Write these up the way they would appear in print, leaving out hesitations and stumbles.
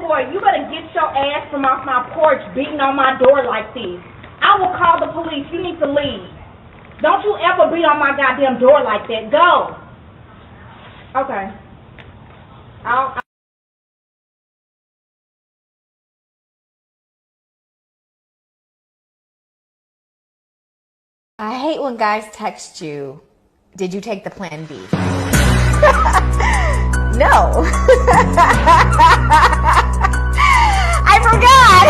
boy, you better get your ass from off my porch beating on my door like this. I will call the police. You need to leave. Don't you ever beat on my goddamn door like that. Go. Okay. I hate when guys text you, did you take the plan B? No. I forgot.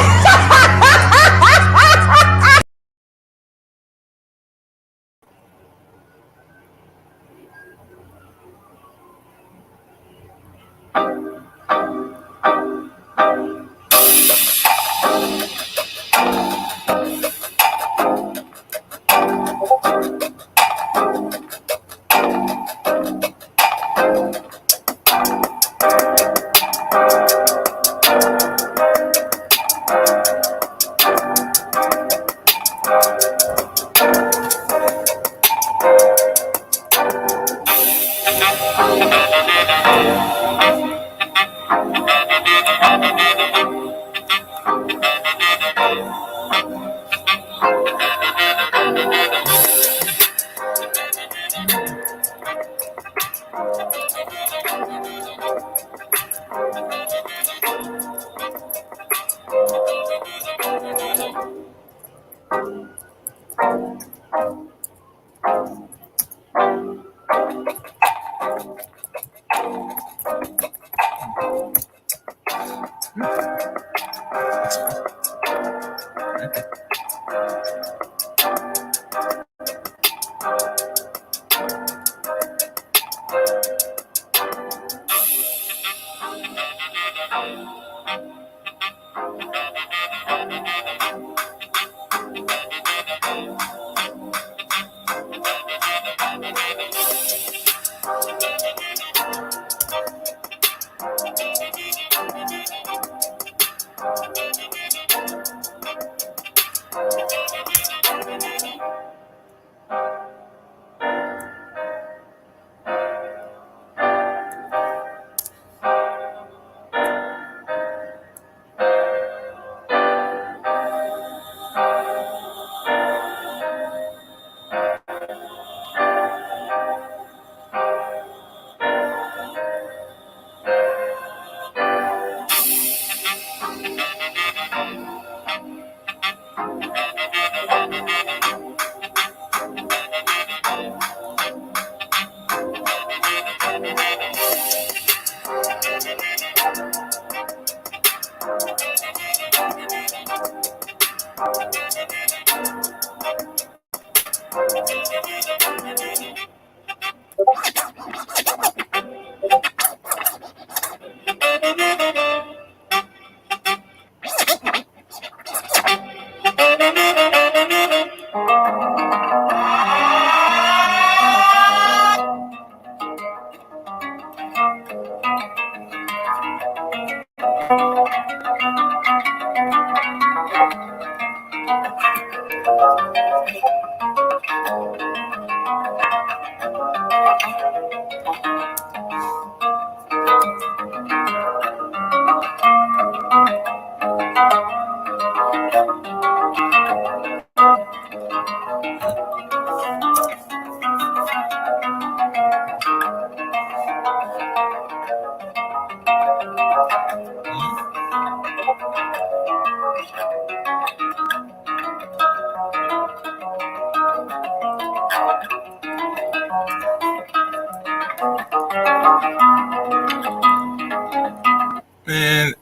Man,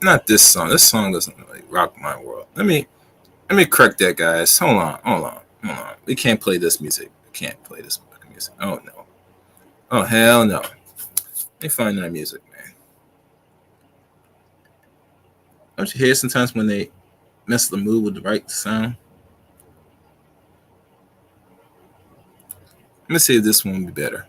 not this song. This song doesn't like rock my world. Let me correct that, guys. Hold on. We can't play this music. We can't play this music. Oh no. Oh hell no. Let me find that music, man. Don't you hear sometimes when they mess the mood with the right sound? Let me see if this one will be better.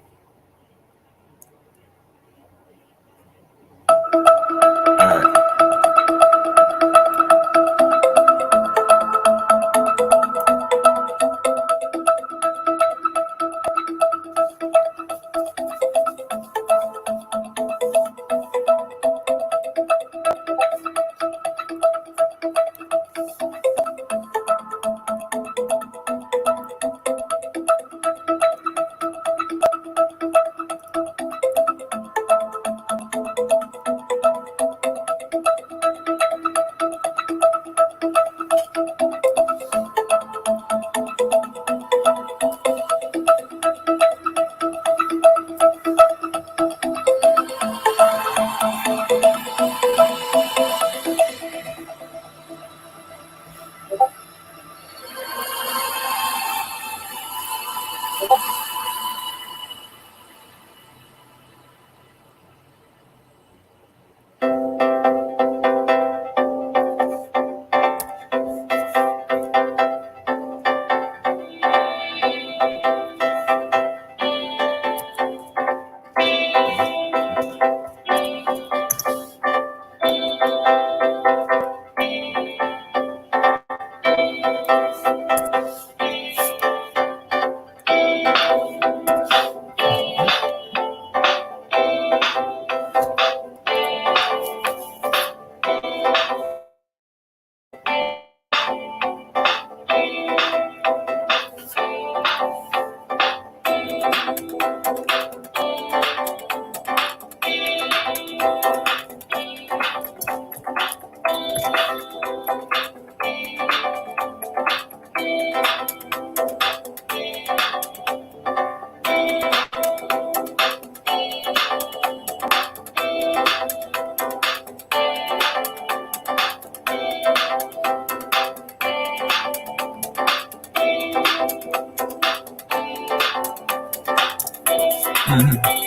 Mm-hmm.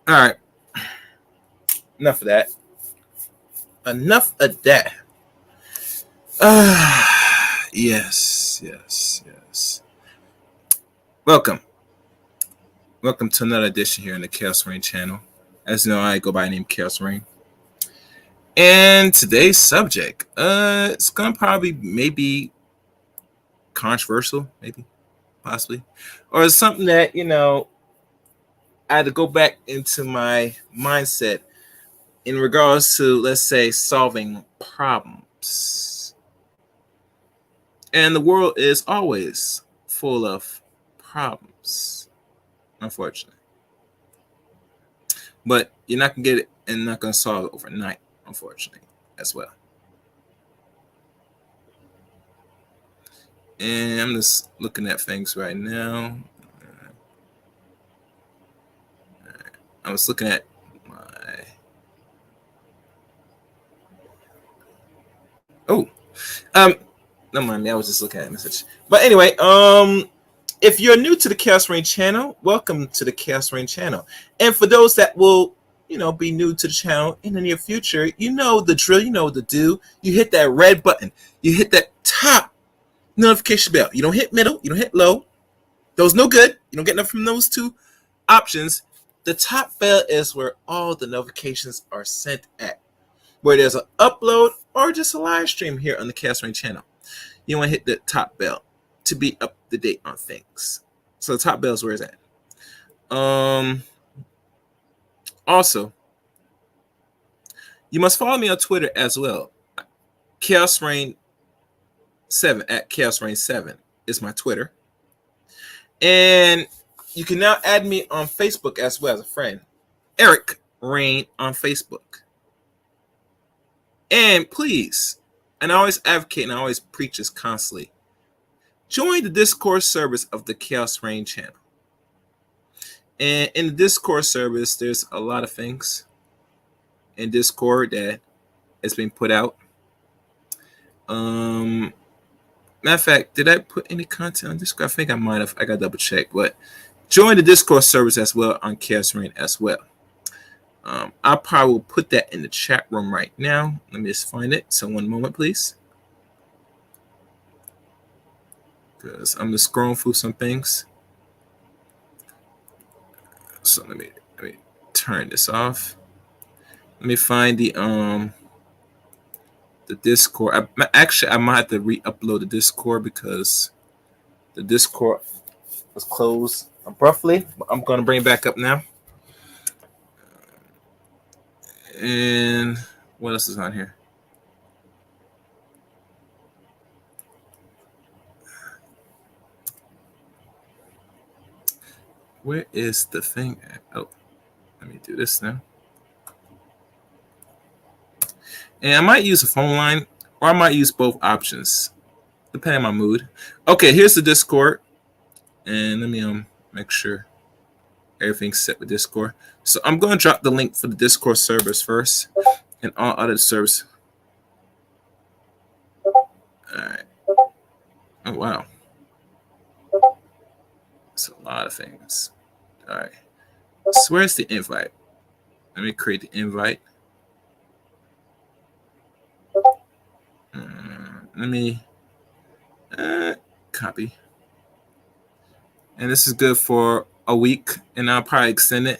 All right. Enough of that. Enough of that. Yes. Welcome to another edition here on the Chaos Rain channel. As you know, I go by the name Chaos Rain. And today's subject, it's gonna probably maybe controversial, maybe, possibly, or it's something that I had to go back into my mindset in regards to, let's say, solving problems. And the world is always full of problems, unfortunately. But you're not gonna get it and not gonna solve it overnight, unfortunately, as well. And I'm just looking at things right now. I was looking at my never mind me, I was just looking at a message. But anyway, if you're new to the Chaos Rain channel, welcome to the Chaos Rain channel. And for those that will, be new to the channel in the near future, you know the drill, you know what to do. You hit that red button. You hit that top notification bell. You don't hit middle. You don't hit low. Those no good. You don't get nothing from those two options. The top bell is where all the notifications are sent at. Where there's an upload or just a live stream here on the Chaos Rain channel. You want to hit the top bell to be up to date on things. So the top bell is where it's at. Also, you must follow me on Twitter as well. Chaos Rain 7 at Chaos Reign 7 is my Twitter. And you can now add me on Facebook as well as a friend. Eric Reign on Facebook. And please, and I always advocate and I always preach this constantly, join the Discord service of the Chaos Reign channel. And in the Discord service, there's a lot of things in Discord that is being put out. Matter of fact, did I put any content on Discord? I think I might have. I got to double check. But join the Discord service as well on Chaos Reign as well. I probably will put that in the chat room right now. Let me just find it. So one moment, please. Because I'm just scrolling through some things. So let me turn this off. Let me find the Discord. I might have to re-upload the Discord because the Discord was closed abruptly. I'm going to bring it back up now. And what else is on here? Where is the thing at? Oh, let me do this now. And I might use a phone line or I might use both options, depending on my mood. Okay, here's the Discord. And let me make sure everything's set with Discord. So I'm going to drop the link for the Discord servers first and all other servers. All right. Oh, wow. That's a lot of things. All right. So where's the invite? Let me create the invite. Let me copy. And this is good for a week, and I'll probably extend it.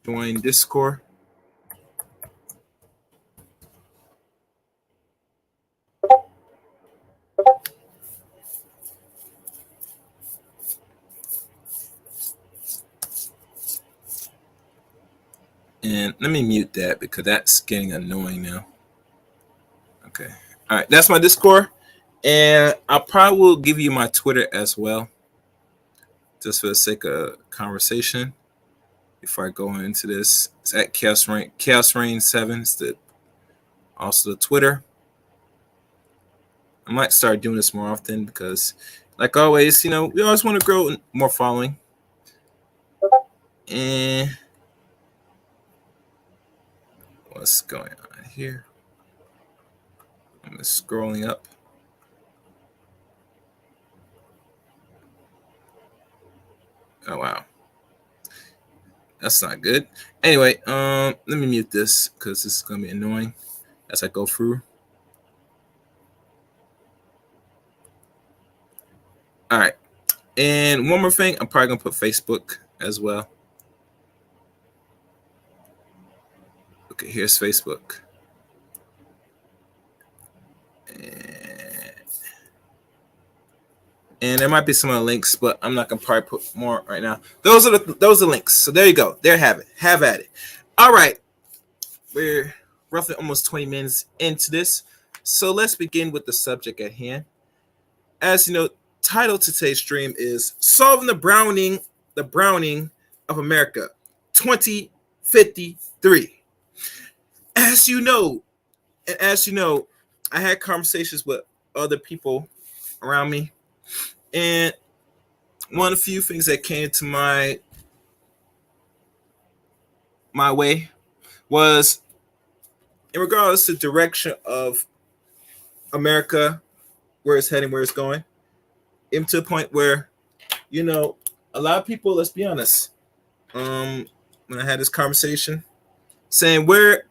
Join Discord. And let me mute that because that's getting annoying now. Okay. All right. That's my Discord. And I probably will give you my Twitter as well, just for the sake of conversation. Before I go into this, it's at Chaos Reign 7. It's also the Twitter. I might start doing this more often because, like always, we always want to grow more following. And what's going on here? I'm just scrolling up. Oh wow, that's not good. Anyway, let me mute this because this is gonna be annoying as I go through. All right, and one more thing, I'm probably gonna put Facebook as well. Okay, here's Facebook. And there might be some other links, but I'm not gonna probably put more right now. Those are links. So there you go. There, have it. Have at it. All right, we're roughly almost 20 minutes into this, so let's begin with the subject at hand. As you know, title to today's stream is "Solving the Browning of America, 2053." As you know, I had conversations with other people around me. And one of the few things that came to my way was in regards to the direction of America, where it's heading, where it's going, even to a point where, a lot of people, let's be honest, when I had this conversation, saying where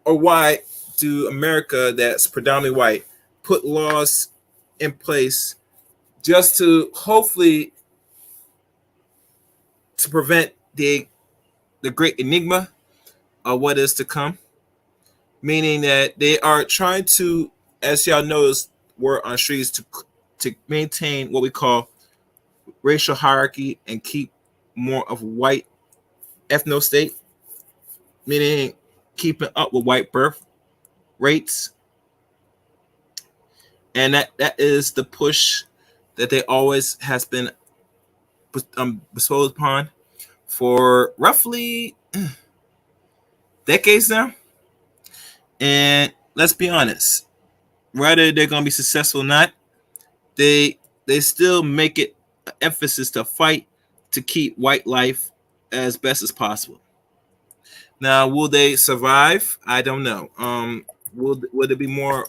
or why do America that's predominantly white put laws in place just to hopefully to prevent the great enigma of what is to come, meaning that they are trying to, as y'all notice, word on streets to maintain what we call racial hierarchy and keep more of a white ethno state, meaning keeping up with white birth rates and that is the push that they always has been bestowed upon for roughly decades now. And let's be honest, whether they're going to be successful or not, they still make it an emphasis to fight to keep white life as best as possible. Now, will they survive? I don't know. Will there be more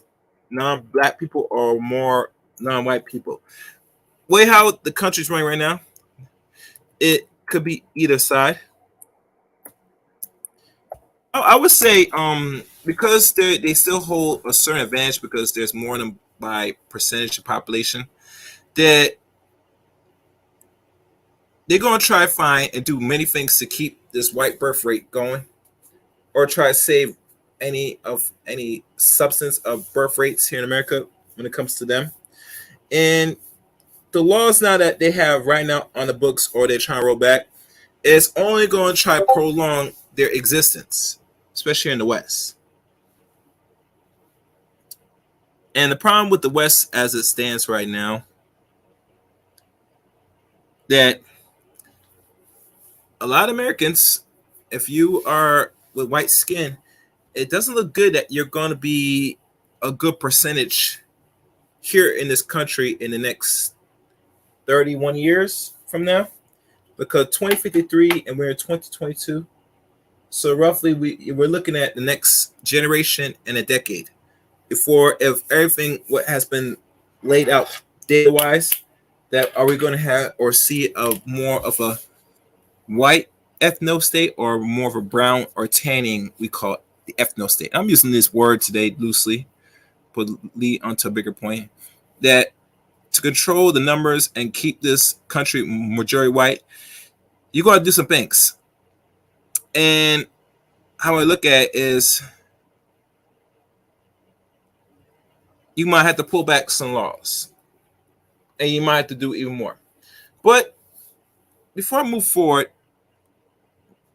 non-black people or more non-white people? Way how the country's running right now, it could be either side. I would say because they still hold a certain advantage because there's more than by percentage of population that they're gonna try to find and do many things to keep this white birth rate going, or try to save any substance of birth rates here in America when it comes to them. And the laws now that they have right now on the books, or they're trying to roll back, is only going to try to prolong their existence, especially in the West. And the problem with the West as it stands right now, that a lot of Americans, if you are with white skin, it doesn't look good that you're going to be a good percentage here in this country in the next 31 years from now, because 2053 and we're in 2022. So roughly we're looking at the next generation and a decade before, if everything what has been laid out data wise, that are we going to have or see a more of a white ethno state or more of a brown or tanning, we call it the ethno state. I'm using this word today loosely, but lead onto a bigger point that to control the numbers and keep this country majority white, you got to do some things. And how I look at it is you might have to pull back some laws, and you might have to do even more. But before I move forward,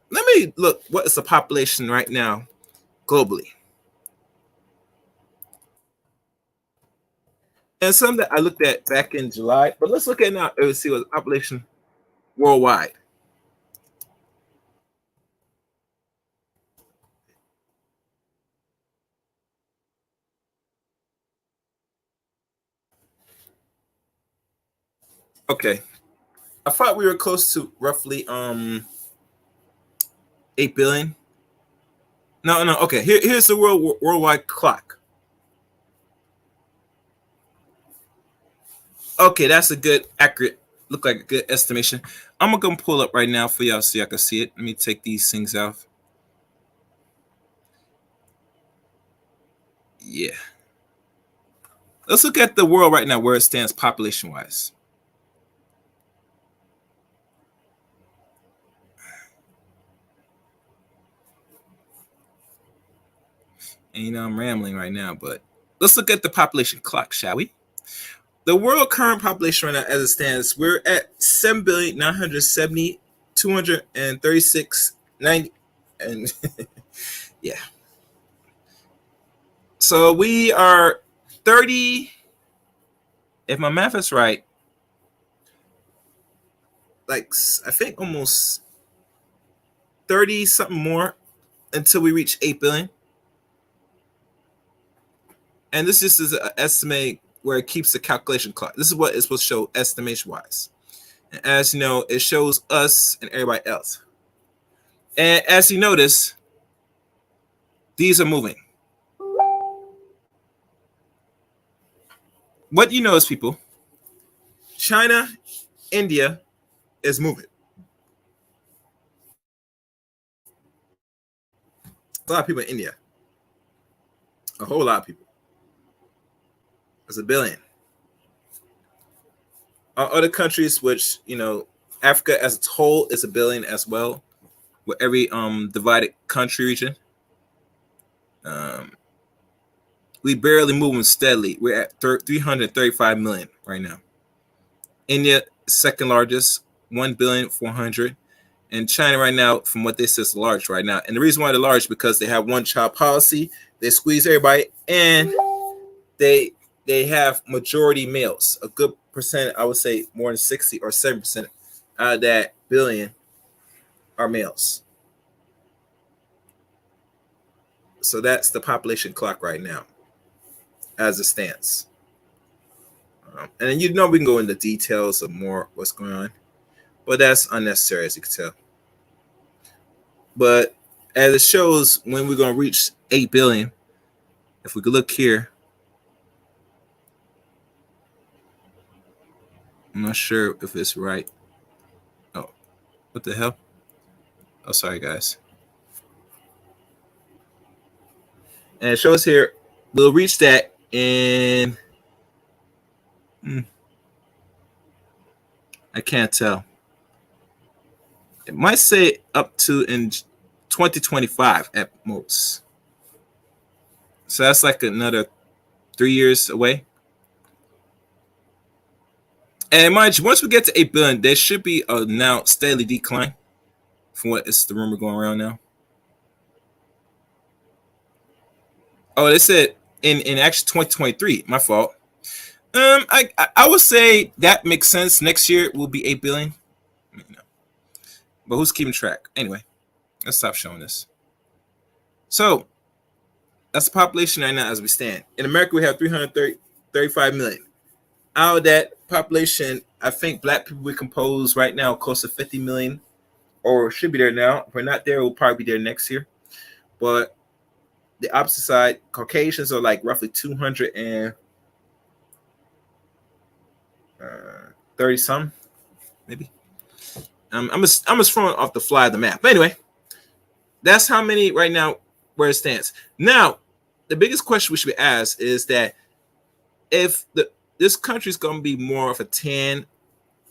let me look what is the population right now globally. And some that I looked at back in July, but let's look at now and see what the population worldwide. Okay. I thought we were close to roughly 8 billion. No. Okay, here's the worldwide clock. Okay, that's a good, accurate, look like a good estimation. I'm gonna pull up right now for y'all so y'all can see it. Let me take these things out. Yeah. Let's look at the world right now, where it stands population-wise. And I'm rambling right now, but let's look at the population clock, shall we? The world current population right now, as it stands, we're at 7,970,236,90, and yeah. So we are 30. If my math is right, like I think almost 30 something more until we reach 8 billion. And this just is an estimate where it keeps the calculation clock. This is what it's supposed to show estimation wise. And as you know, it shows us and everybody else. And as you notice, these are moving. What you notice, people, China, India is moving. A lot of people in India. A whole lot of people. There's a billion. Other countries, which, you know, Africa as a whole is a billion as well, with every divided country region. We barely moving steadily. We're at 335 million right now. India, second largest, 1,400,000,000. And China right now, from what they say, is large right now. And the reason why they're large is because they have one child policy. They squeeze everybody, and they they have majority males. A good percent, I would say more than 60 or 7% out of that billion are males. So that's the population clock right now as it stands. And then we can go into details of more what's going on, but that's unnecessary, as you can tell. But as it shows when we're going to reach 8 billion, if we could look here, I'm not sure if it's right. Oh, what the hell? Oh, sorry, guys. And it shows here we'll reach that in. I can't tell. It might say up to in 2025 at most. So that's like another 3 years away. And mind you, once we get to 8 billion, there should be a now steady decline from what is the rumor going around now. Oh, they said in actually 2023. My fault. I would say that makes sense. Next year will be 8 billion. But who's keeping track? Anyway, let's stop showing this. So that's the population right now as we stand. In America, we have 335 million. Out of that population, I think black people we compose right now close to 50 million, or should be there now. If we're not there, we'll probably be there next year. But the opposite side, Caucasians are like roughly 230 some, maybe. I'm just throwing off the fly of the map. But anyway, that's how many right now where it stands. Now, the biggest question we should be asked is that if this country is going to be more of a tan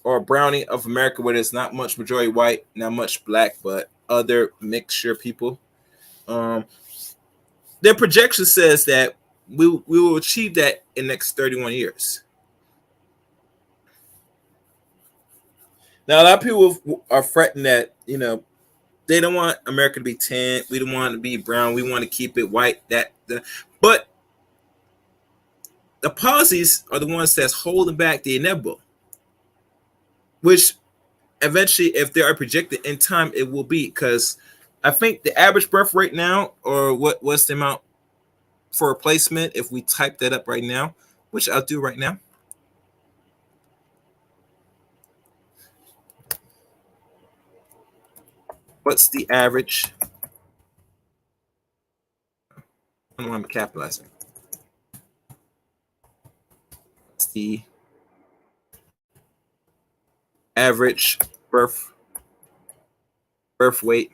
or a brownie of America, where there's not much majority white, not much black, but other mixture people. Their projection says that we will achieve that in the next 31 years. Now, a lot of people are fretting that, they don't want America to be tan. We don't want it to be brown. We want to keep it white. But the policies are the ones that's holding back the inevitable, which eventually, if they are projected in time, it will be. Because I think the average birth rate now, or what's the amount for replacement, if we type that up right now, which I'll do right now. What's the average? I don't know why I'm capitalizing. What's the average birth rate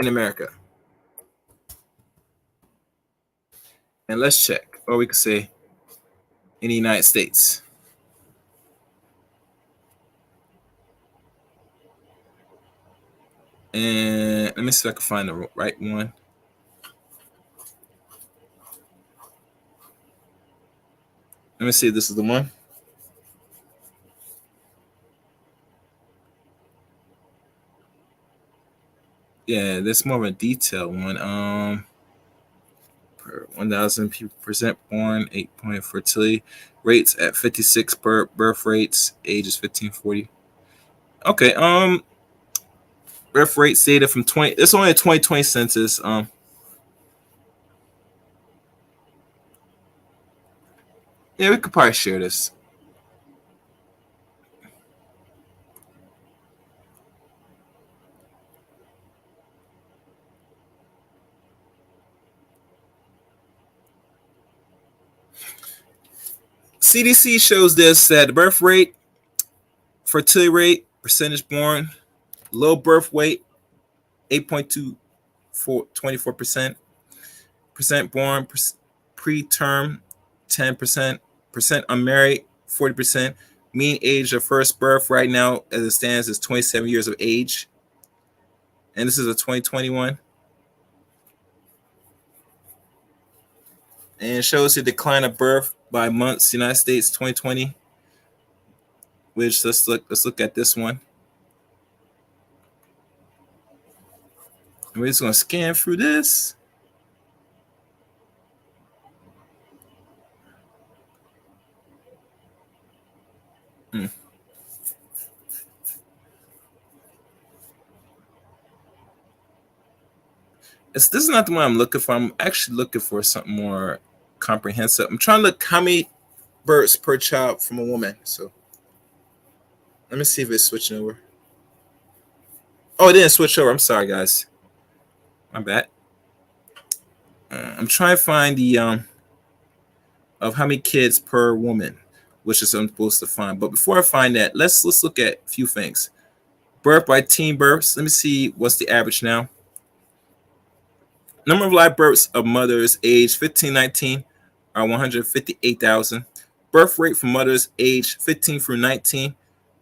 in America? And let's check, or we could say in the United States. And let me see if I can find the right one. Let me see if this is the one. Yeah, that's more of a detailed one. Per 1,000 people percent born, 8 fertility rates at 56 birth rates, ages 15-40. Okay, birth rates data from 20. It's only a 2020 census. Yeah, we could probably share this. CDC shows this that the birth rate, fertility rate, percentage born, low birth weight, 24%, percent born, preterm, 10%, percent unmarried, 40%. Mean age of first birth right now, as it stands, is 27 years of age. And this is a 2021. And it shows the decline of birth by months, United States 2020. Which let's look at this one. And we're just gonna scan through this. this is not the one I'm looking for. I'm actually looking for something more comprehensive. I'm trying to look how many births per child from a woman. So let me see if it's switching over. Oh, it didn't switch over. I'm sorry, guys. My bad. I'm trying to find the of how many kids per woman, which is I'm supposed to find. But before I find that, let's look at a few things. Birth by teen births. Let me see what's the average now. Number of live births of mothers age 15-19 are 158,000. Birth rate for mothers age 15 through 19,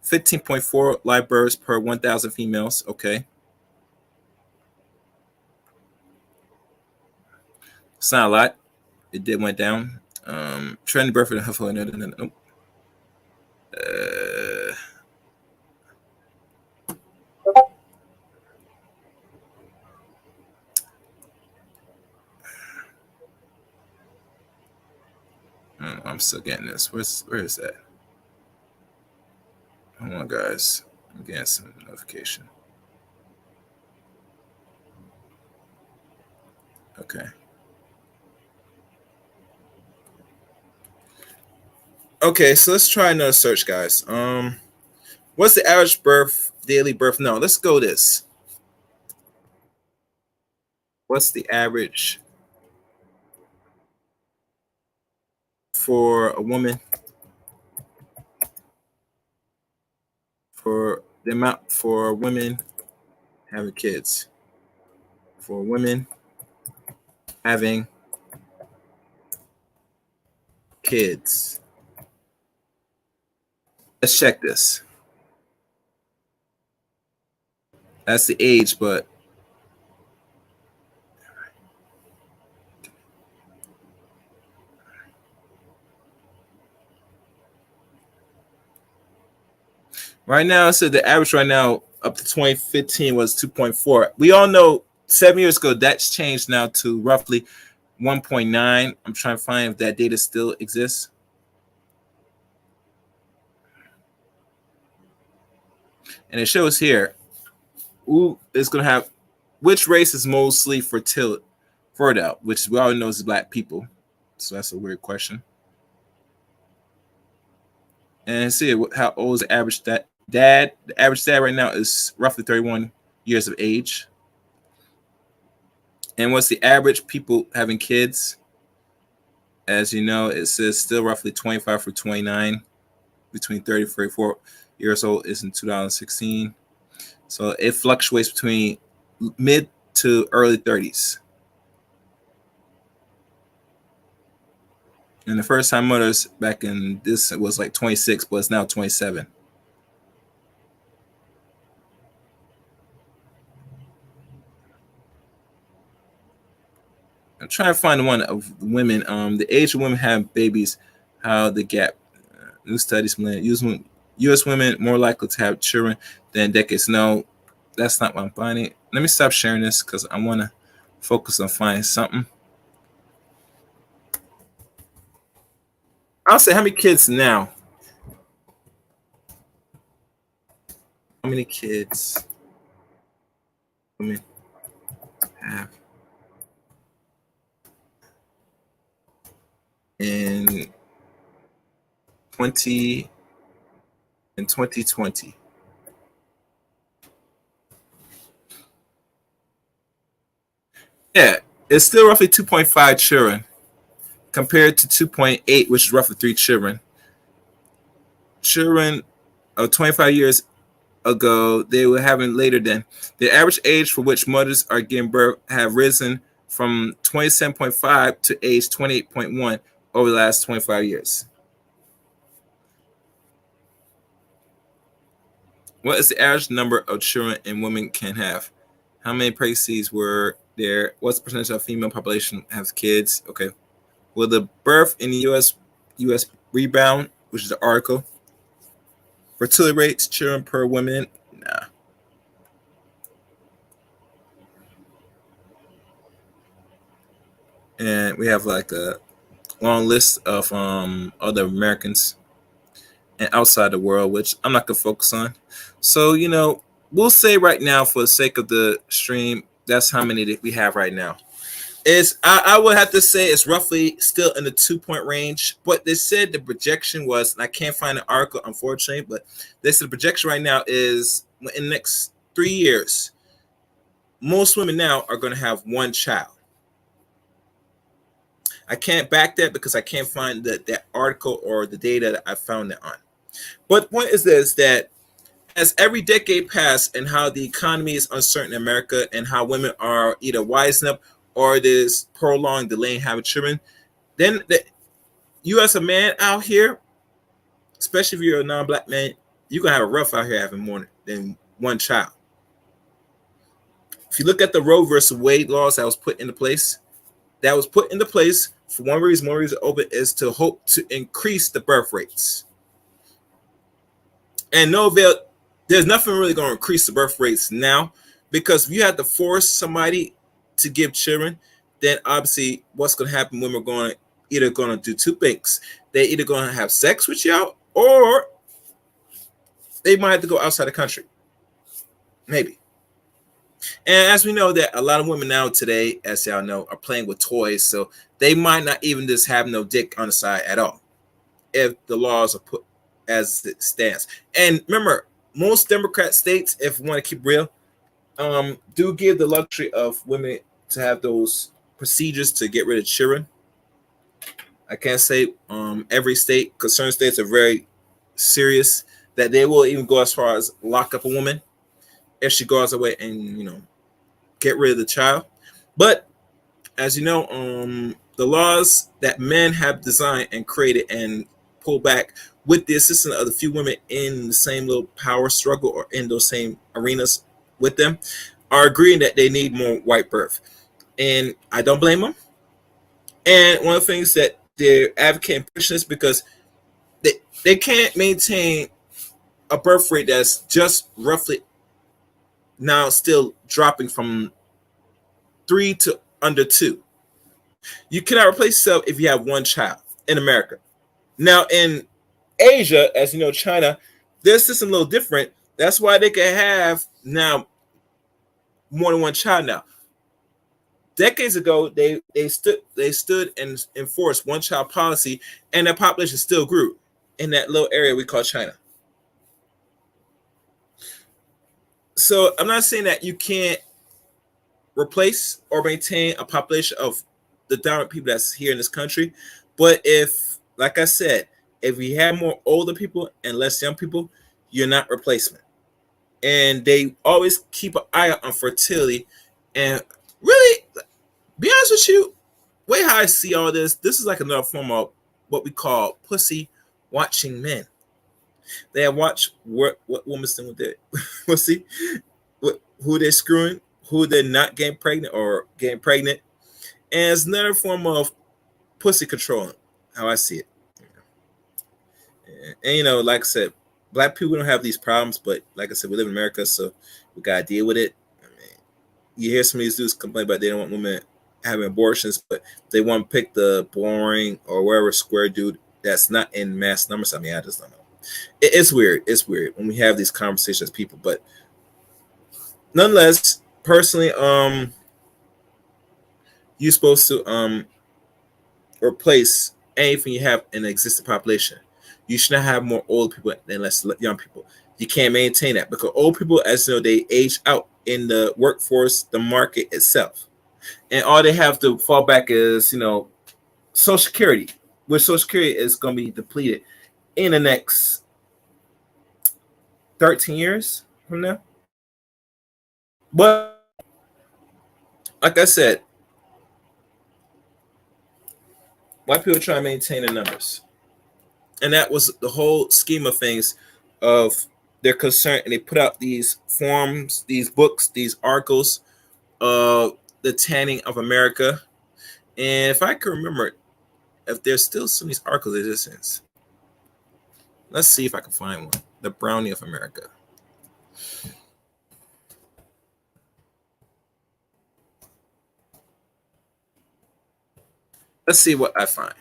15.4 live births per 1,000 females. Okay. It's not a lot. It did went down. Trend birth rate. Nope. I'm still getting this. Where is that? Hold on, guys. I'm getting some notification. Okay. Okay, so let's try another search, guys. What's the average daily birth? No, let's go this. What's the average for a woman? For the amount for women having kids. For women having kids. Let's check this. That's the age, but right now, so the average right now up to 2015 was 2.4. We all know 7 years ago that's changed now to roughly 1.9. I'm trying to find if that data still exists. And it shows here who is going to have which race is mostly fertile, which we all know is Black people. So that's a weird question. And see how old is the average dad? The average dad right now is roughly 31 years of age. And what's the average people having kids? As you know, it says still roughly 25 through 29, between 30 and 34 years old is in 2016. So it fluctuates between mid to early 30s. And the first time mothers back in this was like 26, but it's now 27. I'm trying to find one of women. The age of women having babies, how the gap. New studies, U.S. women more likely to have children than decades. No, that's not what I'm finding. Let me stop sharing this because I want to focus on finding something. I'll say how many kids now? How many kids women have in 2020? Yeah, it's still roughly 2.5 children compared to 2.8, which is roughly 3 children. Children of 25 years ago, they were having later than the average age for which mothers are giving birth have risen from 27.5 to age 28.1 over the last 25 years. What is the average number of children and women can have? How many pregnancies were there? What's the percentage of female population has kids? Okay. Will the birth in the U.S. rebound, which is the article? Fertility rates, children per woman? Nah. And we have like a long list of other Americans and outside the world, which I'm not gonna focus on. So we'll say right now, for the sake of the stream, That's how many that we have right now. I would have to say it's roughly still in the 2 point range, but they said the projection was, and I can't find an article unfortunately, but they said the projection right now is in the next 3 years, most women now are going to have one child. I can't back that because I can't find that article or the data that I found that on. But the point is this, that as every decade passed and how the economy is uncertain in America and how women are either wising up or it is prolonged delaying having children, then you as a man out here, especially if you're a non-black man, you're going to have a rough out here having more than one child. If you look at the Roe versus Wade laws that was put into place, for one reason open is to hope to increase the birth rates. And there's nothing really going to increase the birth rates now, because if you have to force somebody to give children, then obviously what's going to happen, women are either going to do two things. They're either going to have sex with y'all, or they might have to go outside the country. Maybe. And as we know that a lot of women now today, as y'all know, are playing with toys, so they might not even just have no dick on the side at all if the laws are put as it stands. And remember, most Democrat states, if we want to keep real, do give the luxury of women to have those procedures to get rid of children. I can't say every state, because certain states are very serious that they will even go as far as lock up a woman if she goes away and get rid of the child. But as you know, the laws that men have designed and created and pulled back with the assistance of the few women in the same little power struggle or in those same arenas with them are agreeing that they need more white birth. And I don't blame them. And one of the things that they're advocating pushing is because they can't maintain a birth rate that's just roughly now still dropping from 3 to under 2. You cannot replace yourself if you have one child in America. Now in Asia, as you know, China, their system a little different. That's why they can have now more than one child now. Decades ago, they stood and enforced one child policy, and their population still grew in that little area we call China. So I'm not saying that you can't replace or maintain a population of the dominant people that's here in this country, but if, like I said, if we have more older people and less young people, you're not replacement. And they always keep an eye out on fertility. And really, be honest with you, way how I see all this is like another form of what we call pussy watching men. They have watched what women's doing with their pussy, who they're screwing, who they're not getting pregnant or getting pregnant. And it's another form of pussy controlling, how I see it. And like I said, black people don't have these problems, but like I said, we live in America, so we gotta deal with it. I mean, you hear some of these dudes complain about they don't want women having abortions, but they want to pick the boring or wherever square dude that's not in mass numbers. I mean, I just don't know. It's weird. It's weird when we have these conversations as people, but nonetheless, personally, you're supposed to replace anything you have in the existing population. You should not have more old people than less young people. You can't maintain that because old people, as you know, they age out in the workforce, the market itself, and all they have to fall back is Social Security, which Social Security is going to be depleted in the next 13 years from now. But like I said, white people try to maintain the numbers. And that was the whole scheme of things of their concern. And they put out these forms, these books, these articles of the tanning of America. And if I can remember, if there's still some of these articles in existence, let's see if I can find one. The brownie of America. Let's see what I find.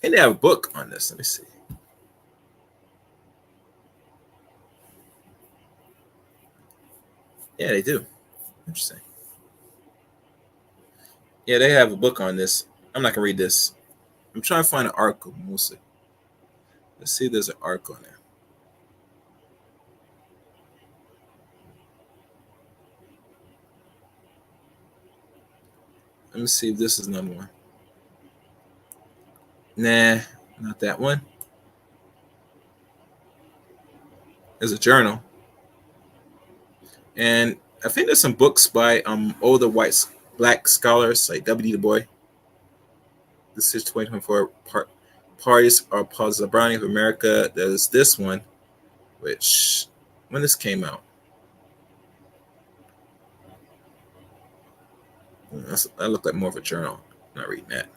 And they have a book on this. Let me see. Yeah, they do. Interesting. Yeah, they have a book on this. I'm not gonna read this. I'm trying to find an article mostly. Let's see if there's an article in there. Let me see if this is another one. Nah, not that one. There's a journal. And I think there's some books by older black scholars like W. Du Bois. This is 2024 Parties are Paul's the Browning of America. There's this one, which when this came out. That looked like more of a journal. I'm not reading that.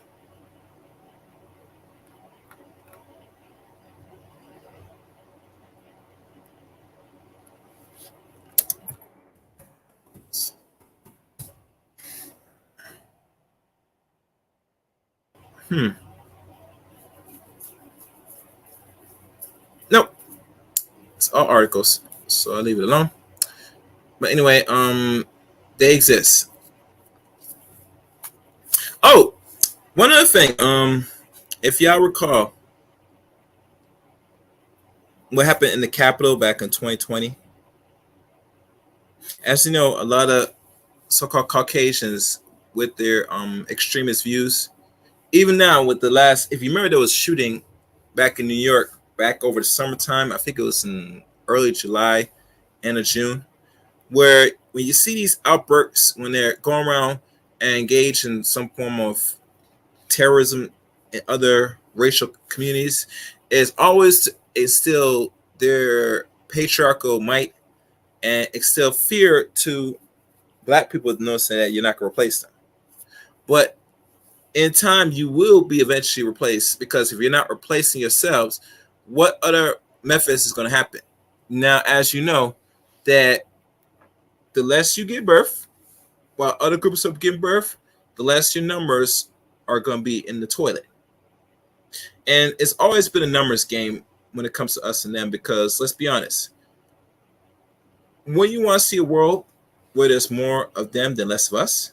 Nope. It's all articles. So I'll leave it alone. But anyway, they exist. Oh, one other thing. If y'all recall what happened in the Capitol back in 2020, as you know, a lot of so-called Caucasians with their extremist views, even now with the last, if you remember, there was shooting back in New York back over the summertime. I think it was in early July, end of June, where when you see these outbursts when they're going around and engage in some form of terrorism in other racial communities, is always to instill their patriarchal might and instill fear to black people, noticing that you're not going to replace them. But in time, you will be eventually replaced, because if you're not replacing yourselves, what other methods is going to happen? Now, as you know, that the less you give birth, while other groups are giving birth, the less your numbers are going to be in the toilet. And it's always been a numbers game when it comes to us and them, because let's be honest, when you want to see a world where there's more of them than less of us,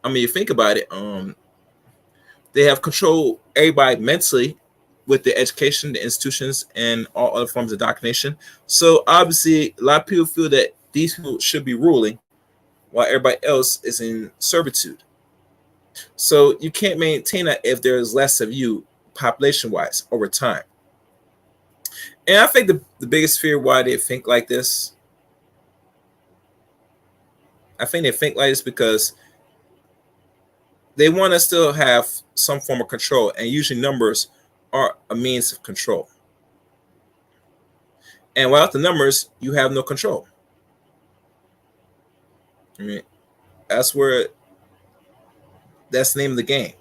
I mean, you think about it, they have control everybody mentally with the education, the institutions, and all other forms of indoctrination. So obviously, a lot of people feel that these people should be ruling while everybody else is in servitude. So you can't maintain that if there's less of you population-wise over time. And I think the biggest fear why they think like this, I think they think like this because they want to still have some form of control, and usually numbers are a means of control. And without the numbers, you have no control. I mean, that's the name of the game.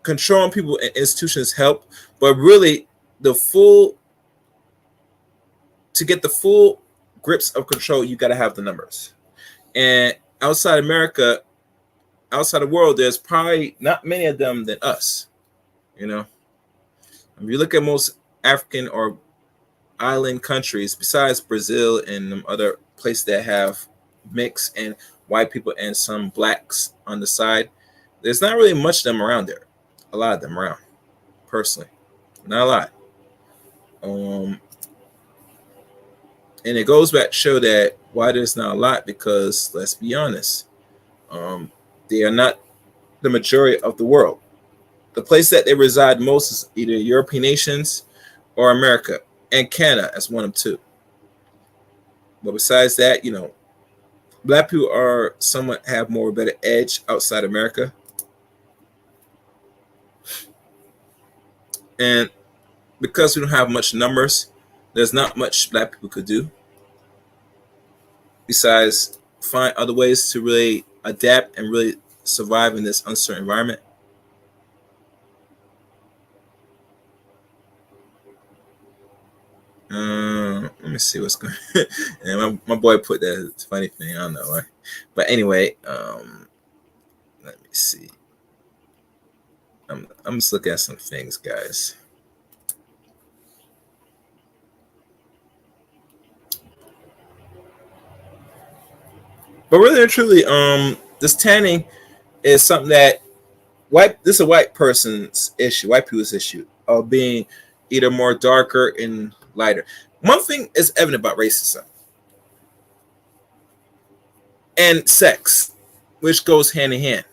Controlling people and institutions help, but really to get the full grips of control, you got to have the numbers. And outside America, outside the world, there's probably not many of them than us. You know, if you look at most African or island countries, besides Brazil and other places that have mixed and white people and some blacks on the side, there's not really much of them around there. A lot of them around, personally, not a lot. And it goes back to show that why there's not a lot, because let's be honest, they are not the majority of the world. The place that they reside most is either European nations or America, and Canada as one of two. But besides that, you know, black people are somewhat have more better edge outside America. And because we don't have much numbers, there's not much black people could do besides find other ways to really adapt and really survive in this uncertain environment. Let me see what's going on. And my boy put that funny thing. I don't know why. But anyway, let me see. I'm just looking at some things, guys. But really and truly, this tanning is something that this is a white person's issue, white people's issue of being either more darker and lighter. One thing is evident about racism and sex, which goes hand in hand.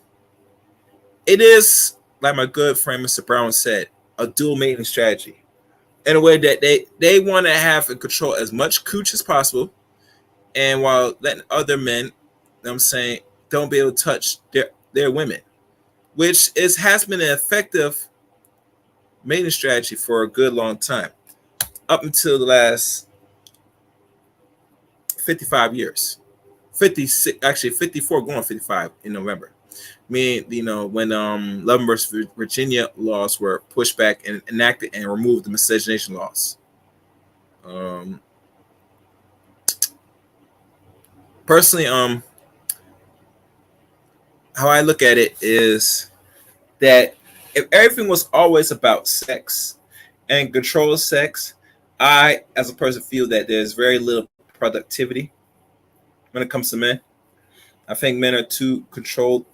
It is, like my good friend Mr. Brown said, a dual mating strategy. In a way that they want to have and control as much cooch as possible, and while letting other men, you know what I'm saying, don't be able to touch their women, which has been an effective mating strategy for a good long time, up until the last 55 years. 56, actually 54, going 55 in November. When Love versus Virginia laws were pushed back and enacted and removed the miscegenation laws. Personally, how I look at it is that if everything was always about sex and control of sex, I, as a person, feel that there's very little productivity when it comes to men. I think men are too controlled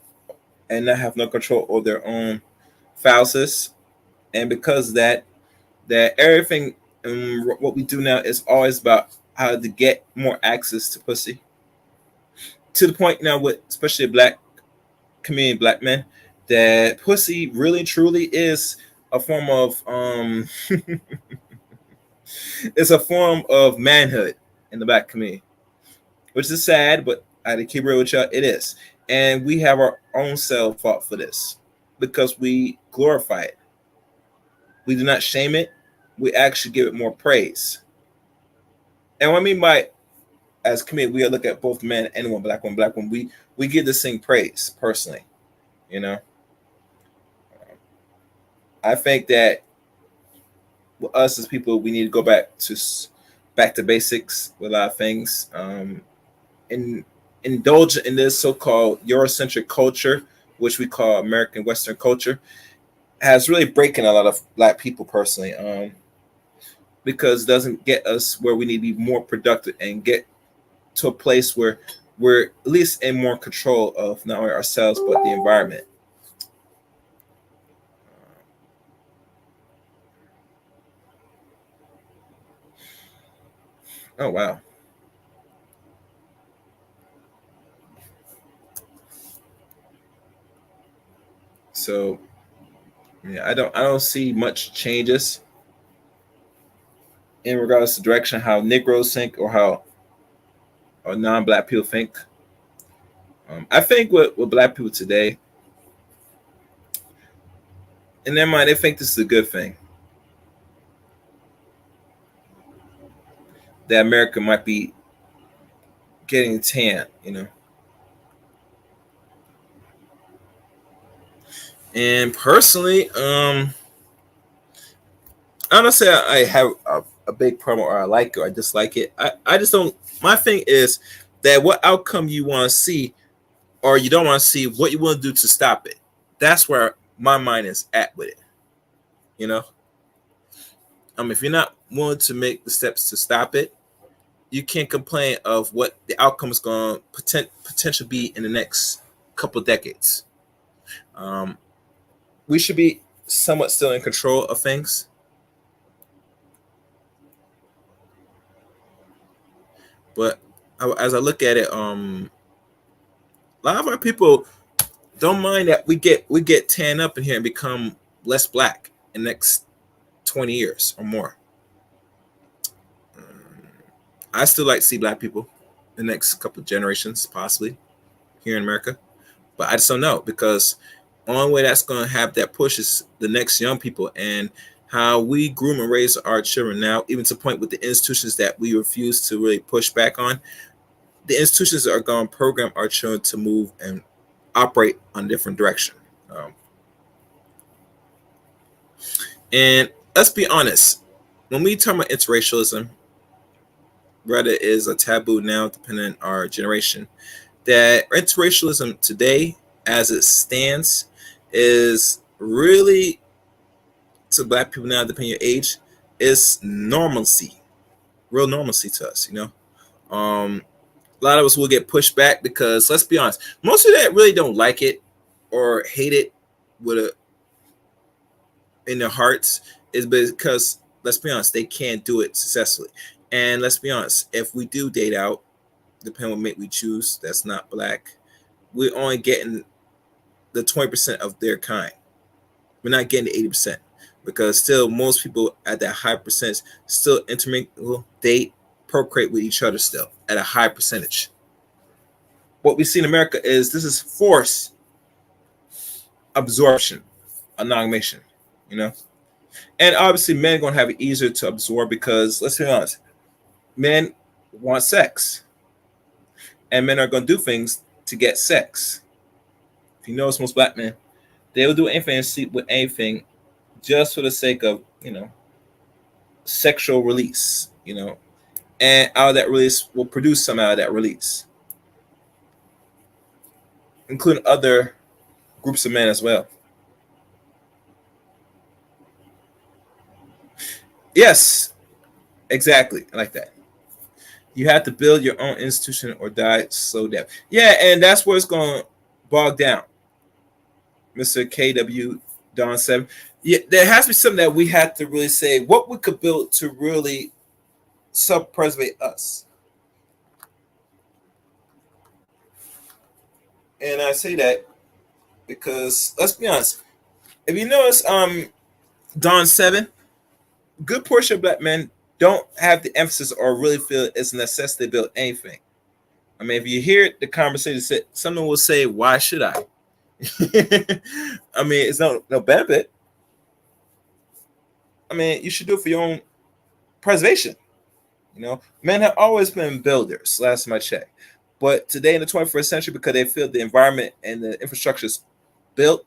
and not have no control over their own phallus, and because of that everything what we do now is always about how to get more access to pussy. To the point now, with especially black community, black men, that pussy really truly is a form of it's a form of manhood in the black community, which is sad, but I had to keep real with y'all. It is. And we have our own self-fault for this because we glorify it. We do not shame it. We actually give it more praise. And what I mean by, as a community, we look at both men and women, black woman, we give this thing praise personally. You know, I think that with us as people, we need to go back to basics with a lot of things. And indulge in this so-called Eurocentric culture, which we call American Western culture, has really breaking a lot of black people personally, because it doesn't get us where we need to be more productive and get to a place where we're at least in more control of not only ourselves but the environment. Oh wow. So yeah, I don't see much changes in regards to direction how Negroes think or how non-black people think. I think with black people today, in their mind, they think this is a good thing. That America might be getting tan, you know. And personally, I don't say I have a big problem or I like it or I dislike it. I just don't. My thing is that what outcome you want to see or you don't want to see, what you want to do to stop it. That's where my mind is at with it. You know, if you're not willing to make the steps to stop it, you can't complain of what the outcome is going to potentially be in the next couple of decades. We should be somewhat still in control of things. But as I look at it, a lot of our people don't mind that we get tan up in here and become less black in the next 20 years or more. I still like to see black people in the next couple of generations, possibly here in America, but I just don't know, because the only way that's going to have that push is the next young people and how we groom and raise our children now, even to the point with the institutions that we refuse to really push back on. The institutions are going to program our children to move and operate on a different direction. And let's be honest, when we talk about interracialism, rather is a taboo now, depending on our generation, that interracialism today, as it stands, is really, to black people now, depending on your age, is normalcy, real normalcy to us, you know. A lot of us will get pushed back because let's be honest, most of that really don't like it or hate it with a in their hearts is because let's be honest, they can't do it successfully. And let's be honest, if we do date out, depending on what mate we choose, that's not black, we're only getting the 20% of their kind. We're not getting the 80% because still most people at that high percentage still intermingle, date, procreate with each other still at a high percentage. What we see in America is this is forced absorption, amalgamation, you know. And obviously, men are gonna have it easier to absorb because let's be honest, men want sex, and men are gonna do things to get sex. If you notice, most black men they will do anything and sleep with anything just for the sake of sexual release, and out of that release will produce some out of that release, including other groups of men as well. Yes, exactly, I like that. You have to build your own institution or die slow death. Yeah, and that's where it's going to bog down, Mr. KW Don 7. Yeah, there has to be something that we have to really say what we could build to really self-preserve us. And I say that because let's be honest. If you notice, Don 7, good portion of black men don't have the emphasis or really feel it's a necessity to build anything. I mean, if you hear the conversation, someone will say, "Why should I?" I mean, it's no benefit. I mean, you should do it for your own preservation. Men have always been builders. Last time I checked, but today in the 21st century, because they feel the environment and the infrastructure is built,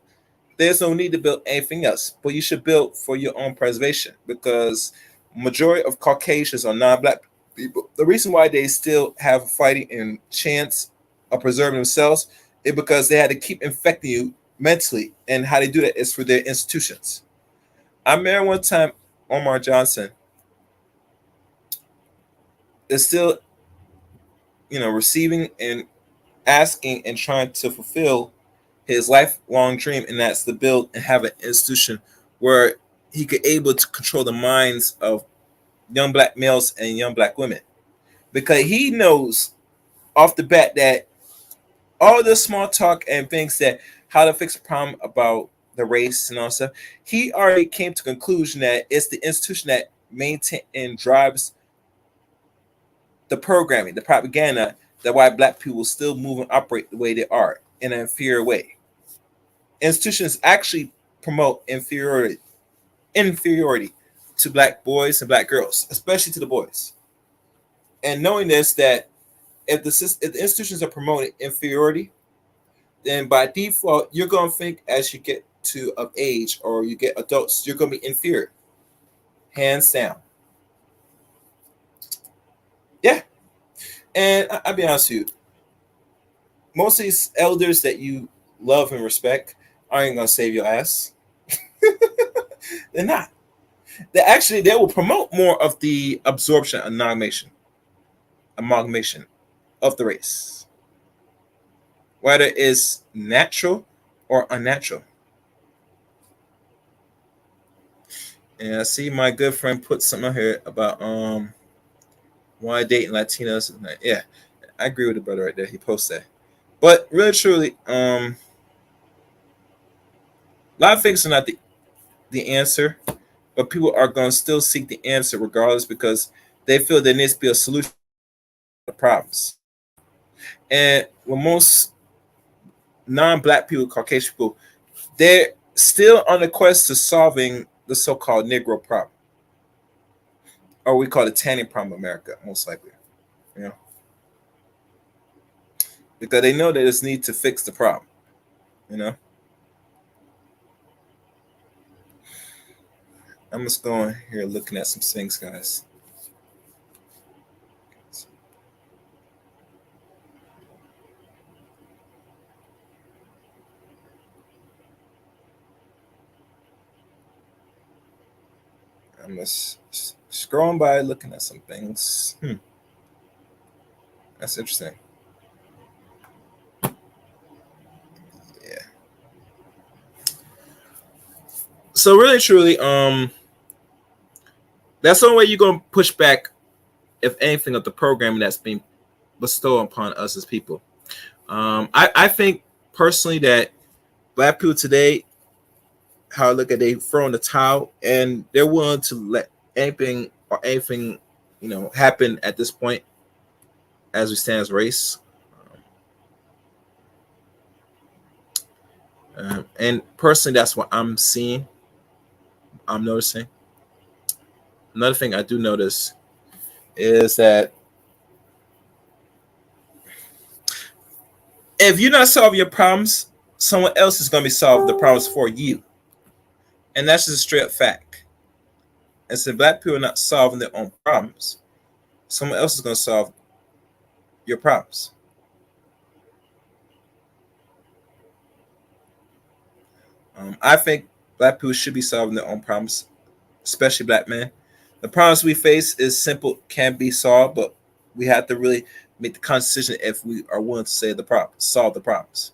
there's no need to build anything else. But you should build for your own preservation because majority of Caucasians are non-black people. The reason why they still have a fighting and chance of preserving themselves is because they had to keep infecting you mentally, and how they do that is for their institutions. I remember one time Omar Johnson is still, receiving and asking and trying to fulfill his lifelong dream, and that's to build and have an institution where he could able to control the minds of young black males and young black women, because he knows off the bat that all this small talk and things that how to fix a problem about the race and all stuff, he already came to conclusion that it's the institution that maintains and drives the programming, the propaganda, that why black people still move and operate the way they are in an inferior way. Institutions actually promote inferiority to black boys and black girls, especially to the boys. And knowing this, that if the institutions are promoting inferiority, then by default you're going to think as you get to of age or you get adults, you're going to be inferior, hands down. Yeah, and I'll be honest with you, most of these elders that you love and respect aren't going to save your ass. They're not. They will promote more of the absorption, amalgamation of the race, whether it's natural or unnatural. And I see my good friend put something out here about why dating Latinos. Yeah, I agree with the brother right there. He posted that. But really, truly, a lot of things are not the answer, but people are going to still seek the answer regardless because they feel there needs to be a solution to the problems. And when most non-black people, Caucasian people, they're still on the quest to solving the so-called Negro problem, or we call it tanning problem in America, most likely, you know, because they know that there's need to fix the problem, you know. I'm just going here looking at some things, guys. I'm just scrolling by looking at some things. That's interesting. Yeah. So really, truly, that's the only way you're gonna push back, if anything, of the programming that's being bestowed upon us as people. I think personally that black people today, how I look at, they throw in the towel and they're willing to let anything happen at this point as we stand as a race. And personally, that's what I'm seeing. I'm noticing. Another thing I do notice is that if you're not solving your problems, someone else is going to be solving the problems for you. And that's just a straight up fact. And so black people are not solving their own problems, someone else is going to solve your problems. I think black people should be solving their own problems, especially black men. The problems we face is simple, can be solved, but we have to really make the conscious decision if we are willing to solve the problems.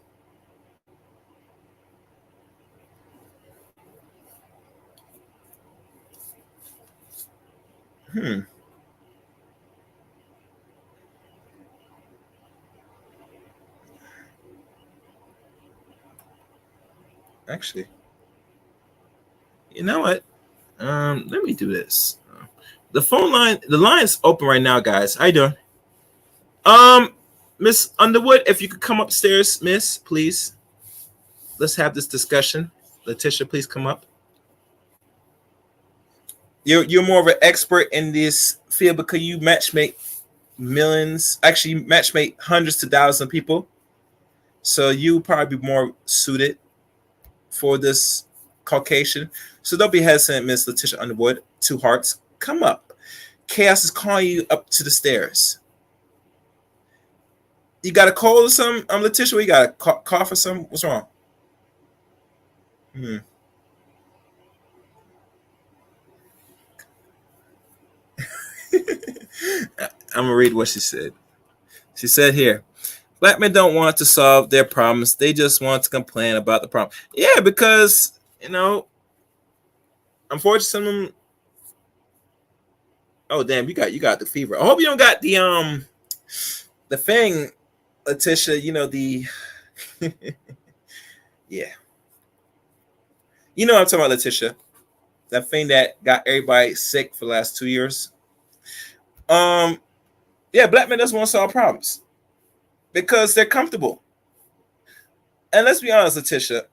Actually, you know what? Let me do this. The line is open right now, guys. How you doing? Miss Underwood, if you could come upstairs, Miss, please. Let's have this discussion. Letitia, please come up. You're more of an expert in this field because you matchmake millions, actually you matchmake hundreds to thousands of people. So you probably be more suited for this Caucasian. So don't be hesitant, Miss Letitia Underwood. 2 hearts. Come up. Chaos is calling you up to the stairs. You got a cold or something? Letitia, you got a cough or something? What's wrong? I'm going to read what she said. She said here, black men don't want to solve their problems. They just want to complain about the problem. Yeah, because, unfortunately, some of them. Oh, damn, you got the fever. I hope you don't got the thing, Letitia, the yeah. You know what I'm talking about, Letitia. That thing that got everybody sick for the last 2 years. Yeah, black men doesn't want to solve problems because they're comfortable. And let's be honest, Letitia.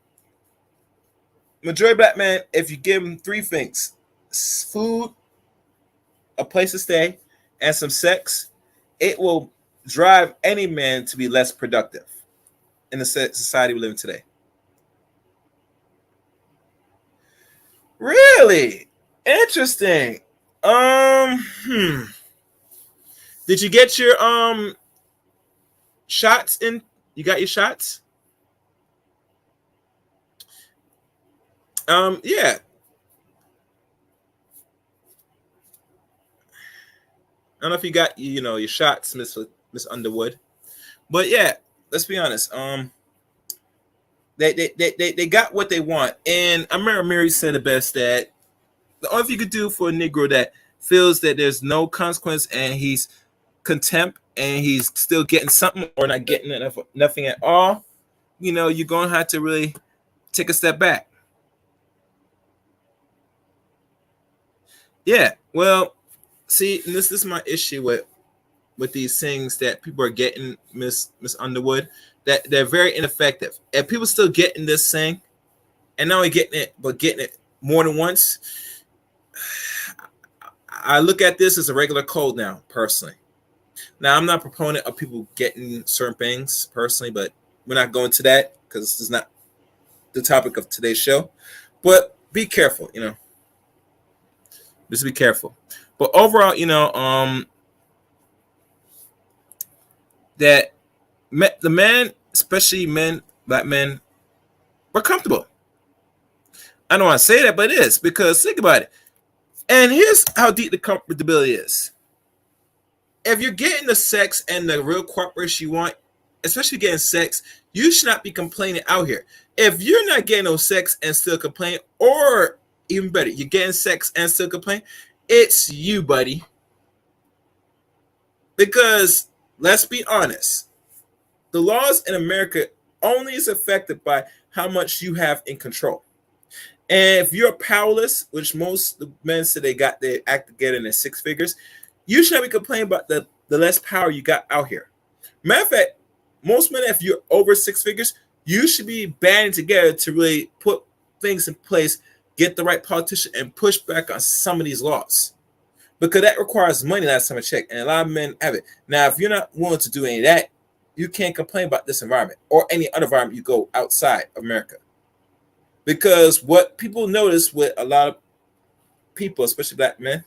Majority of black men, if you give them 3 things, food, a place to stay, and some sex, it will drive any man to be less productive in the society we live in today. Really? Interesting. Did you get your shots in? You got your shots? Yeah. I don't know if you got your shots, Miss Underwood, but yeah, let's be honest. They got what they want, and I remember Mary said the best that the only thing you could do for a Negro that feels that there's no consequence and he's contempt and he's still getting something or not getting nothing at all, you're gonna have to really take a step back. Yeah, well, see, and this is my issue with these things that people are getting, Miss Underwood, that they're very ineffective. And people still getting this thing, and not only getting it, but getting it more than once. I look at this as a regular cold now, personally. Now, I'm not a proponent of people getting certain things personally, but we're not going to that because this is not the topic of today's show. But be careful, Just be careful. But overall, that the men, especially black men, were comfortable. I don't want to say that, but it is because think about it. And here's how deep the comfortability is. if you're getting the sex and the real cooperation you want, especially getting sex, you should not be complaining out here. If you're not getting no sex and still complain, or even better, you're getting sex and still complain, it's you, buddy. Because let's be honest, the laws in America only is affected by how much you have in control. And if you're powerless, which most men say they got their act together in their six figures, you should not be complaining about the less power you got out here. Matter of fact, most men, if you're over six figures, you should be banding together to really put things in place, get the right politician, and push back on some of these laws. Because that requires money last time I checked, and a lot of men have it. Now, if you're not willing to do any of that, you can't complain about this environment or any other environment you go outside of America. Because what people notice with a lot of people, especially black men,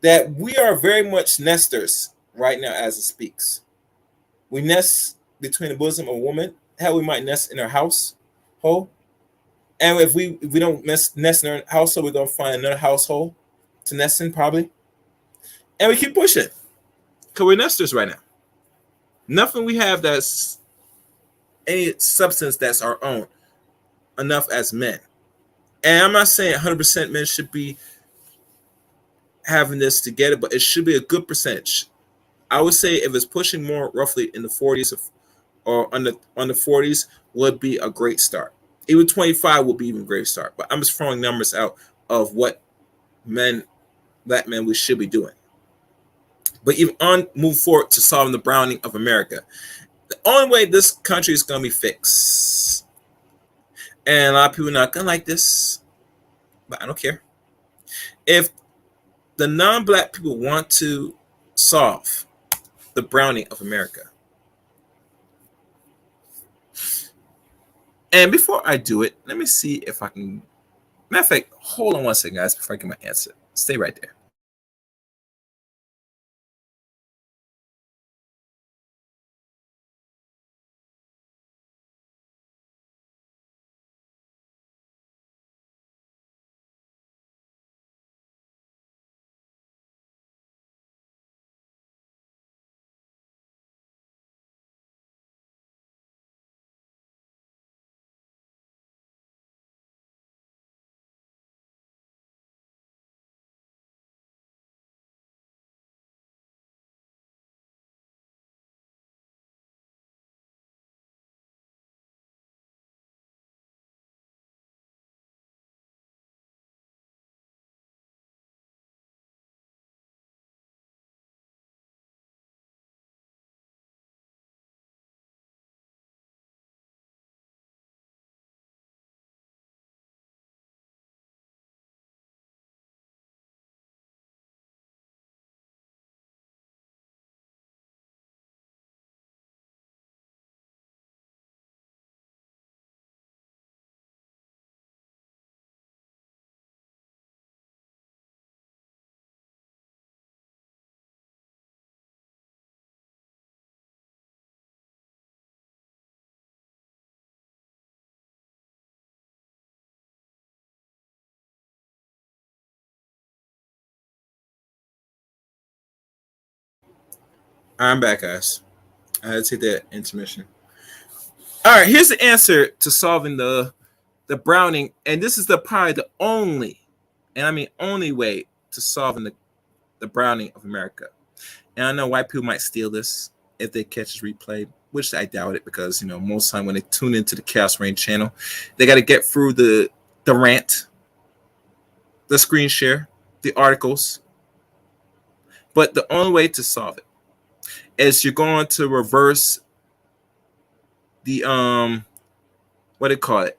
that we are very much nesters right now as it speaks. We nest between the bosom of a woman. Hell, we might nest in our household. And if we don't nest in our household, we're going to find another household to nest in probably. And we keep pushing. Because we're nesters right now. Nothing we have that's any substance that's our own enough as men. And I'm not saying 100% men should be having this together, but it should be a good percentage. I would say if it's pushing more roughly in the 40s or on the 40s would be a great start. Even 25 would be even a great start. But I'm just throwing numbers out of what black men we should be doing. But even move forward to solving the browning of America. The only way this country is going to be fixed, and a lot of people are not going to like this, but I don't care. If the non-black people want to solve the browning of America, and before I do it, let me see if I can. Matter of fact, hold on one second, guys, before I get my answer. Stay right there. I'm back, guys. I had to take that intermission. All right, here's the answer to solving the browning, and this is probably the only, and I mean only way to solving the browning of America. And I know white people might steal this if they catch this replay, which I doubt it, because most time when they tune into the Chaos Reign channel, they got to get through the rant, the screen share, the articles. But the only way to solve it is you're going to reverse the what do you call it?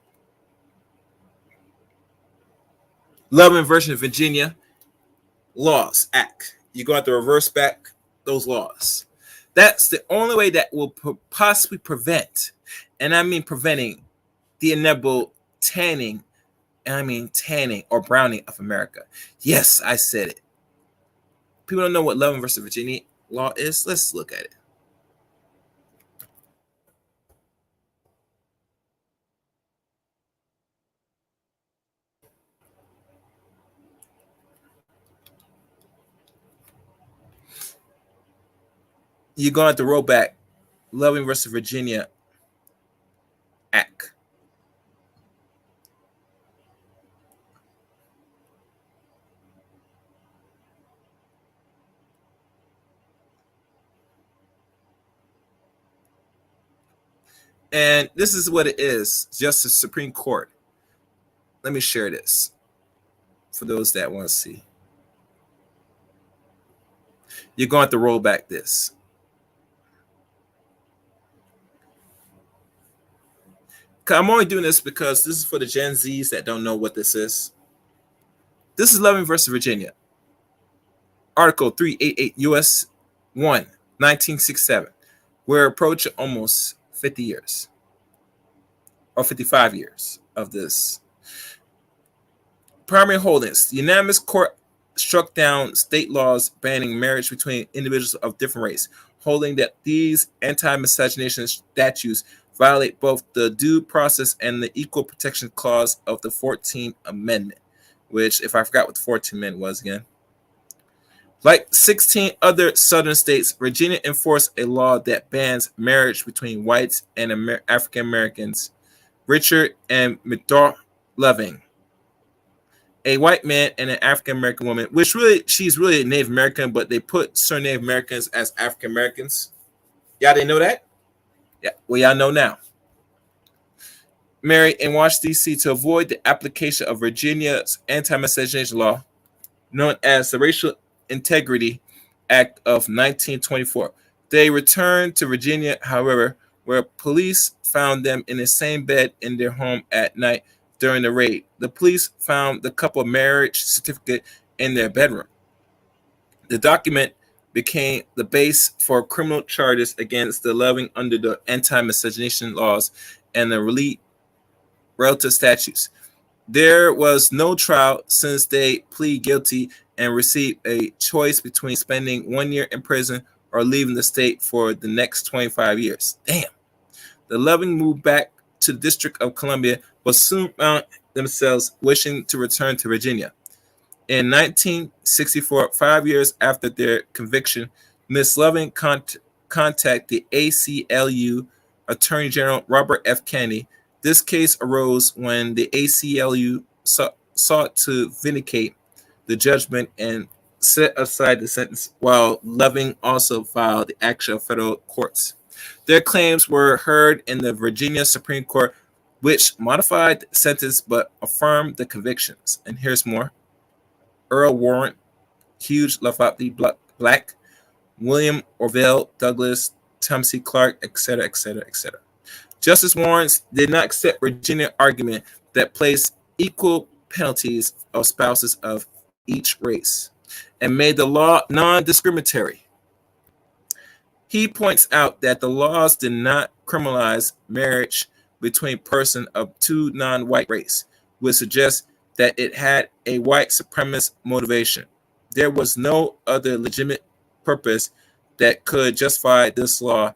Love and Virgin of Virginia Laws Act. You're going to have to reverse back those laws. That's the only way that will possibly prevent, and I mean preventing, the inevitable tanning, and I mean tanning or browning of America. Yes, I said it. People don't know what Love and Virgin of Virginia law is. Let's look at it. you're going to have to roll back Loving versus Virginia Act. And this is what it is, Justice Supreme Court. Let me share this for those that want to see. You're going to have to roll back this. I'm only doing this because this is for the Gen Zs that don't know what this is. This is Loving versus Virginia. Article 388 U.S. 1, 1967. We're approaching almost 50 years or 55 years of this. Primary holdings. The unanimous court struck down state laws banning marriage between individuals of different race, holding that these anti-miscegenation statutes violate both the due process and the equal protection clause of the 14th Amendment, which, if I forgot what the 14th Amendment was again. Like 16 other southern states, Virginia enforced a law that bans marriage between whites and African Americans. Richard and Medora Loving, a white man and an African American woman, which really, she's really Native American, but they put certain Native Americans as African Americans. Y'all didn't know that? Yeah, well, y'all know now. Married in Washington, D.C. to avoid the application of Virginia's anti-miscegenation law, known as the Racial Integrity Act of 1924. They returned to Virginia, however, where police found them in the same bed in their home at night during the raid. The police found the couple marriage certificate in their bedroom. The document became the base for criminal charges against the Loving under the anti-miscegenation laws and the relative statutes. There was no trial since they plead guilty and received a choice between spending 1 year in prison or leaving the state for the next 25 years. Damn. The Loving moved back to the District of Columbia, but soon found themselves wishing to return to Virginia. In 1964, 5 years after their conviction, Ms. Loving contacted the ACLU Attorney General Robert F. Kennedy. This case arose when the ACLU sought to vindicate the judgment and set aside the sentence, while Loving also filed the action of federal courts. Their claims were heard in the Virginia Supreme Court, which modified the sentence but affirmed the convictions. And here's more. Earl Warren, Hugh Lafayette Black, William Orville Douglas, Thomas C. Clark, etc., etc., etc. Justice Warren did not accept Virginia's argument that placed equal penalties of spouses of each race and made the law non-discriminatory. He points out that the laws did not criminalize marriage between persons of two non-white race, which suggests that it had a white supremacist motivation. There was no other legitimate purpose that could justify this law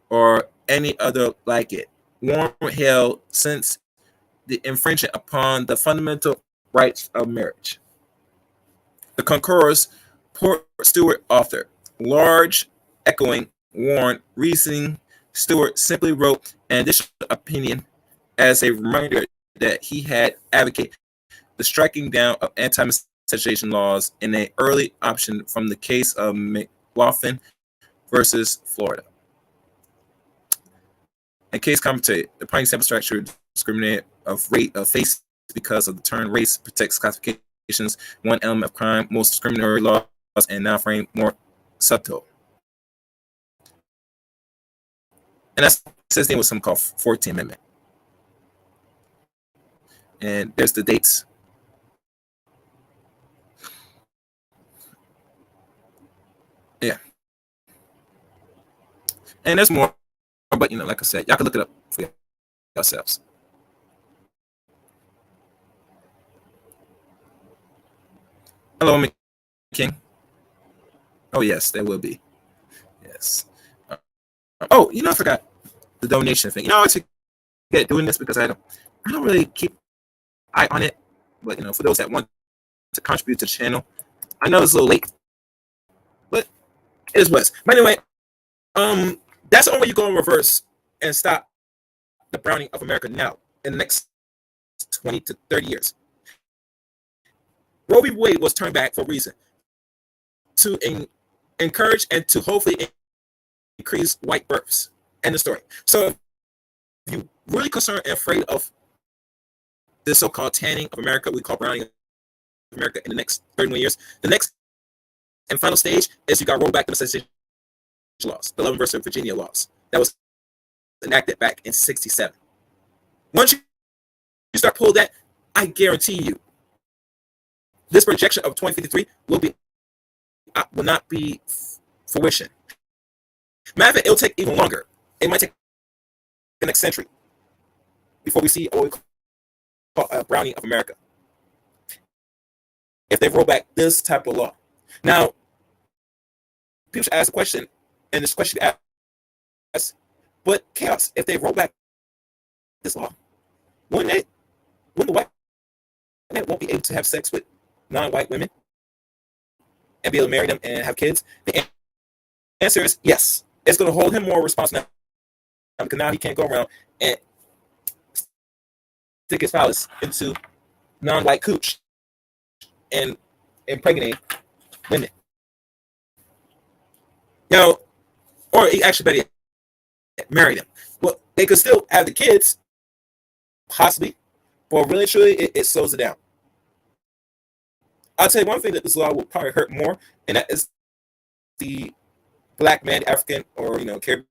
or any other like it. Warren held since the infringement upon the fundamental rights of marriage. The concurrence, Port Stewart author, large echoing Warren reasoning, Stewart simply wrote an additional opinion as a reminder that he had advocated the striking down of anti-miscegenation laws in an early option from the case of McLaughlin versus Florida. In case commentated, the primary sample structure discriminate of rate of face because of the term race protects classifications, one element of crime, most discriminatory laws, and now frame more subtle. And that's his name was something called 14th Amendment. And there's the dates. Yeah. And there's more, but like I said, y'all can look it up for yourselves. Hello, King. Oh yes, there will be. Yes. Oh, I forgot the donation thing. I forget doing this because I don't really keep eye on it. But for those that want to contribute to the channel, I know it's a little late, but it is what it is. But anyway, That's the only way you go in reverse and stop the browning of America now in the next 20 to 30 years. Roe v. Wade was turned back for a reason, to encourage and to hopefully increase white births. End of story. So if you're really concerned and afraid of this so-called tanning of America, we call browning of America in the next 31 years, the next and final stage is you got to roll back the cessation laws, the 11 versus Virginia laws that was enacted back in 67. Once you start pulling that, I guarantee you, this projection of 2053 will not be fruition. Matter of fact, it'll take even longer. It might take the next century before we see what we call a browning of America, if they roll back this type of law. Now, people should ask the question, and this question asked, but chaos, if they roll back this law, wouldn't the white man won't be able to have sex with non-white women and be able to marry them and have kids? The answer is yes. It's going to hold him more responsible now, because now he can't go around and stick his phallus into non-white cooch and impregnate women. You know, or he actually better marry them. Well, they could still have the kids, possibly, but really, truly, it slows it down. I'll tell you one thing that this law will probably hurt more, and that is the black man, African, or Caribbean,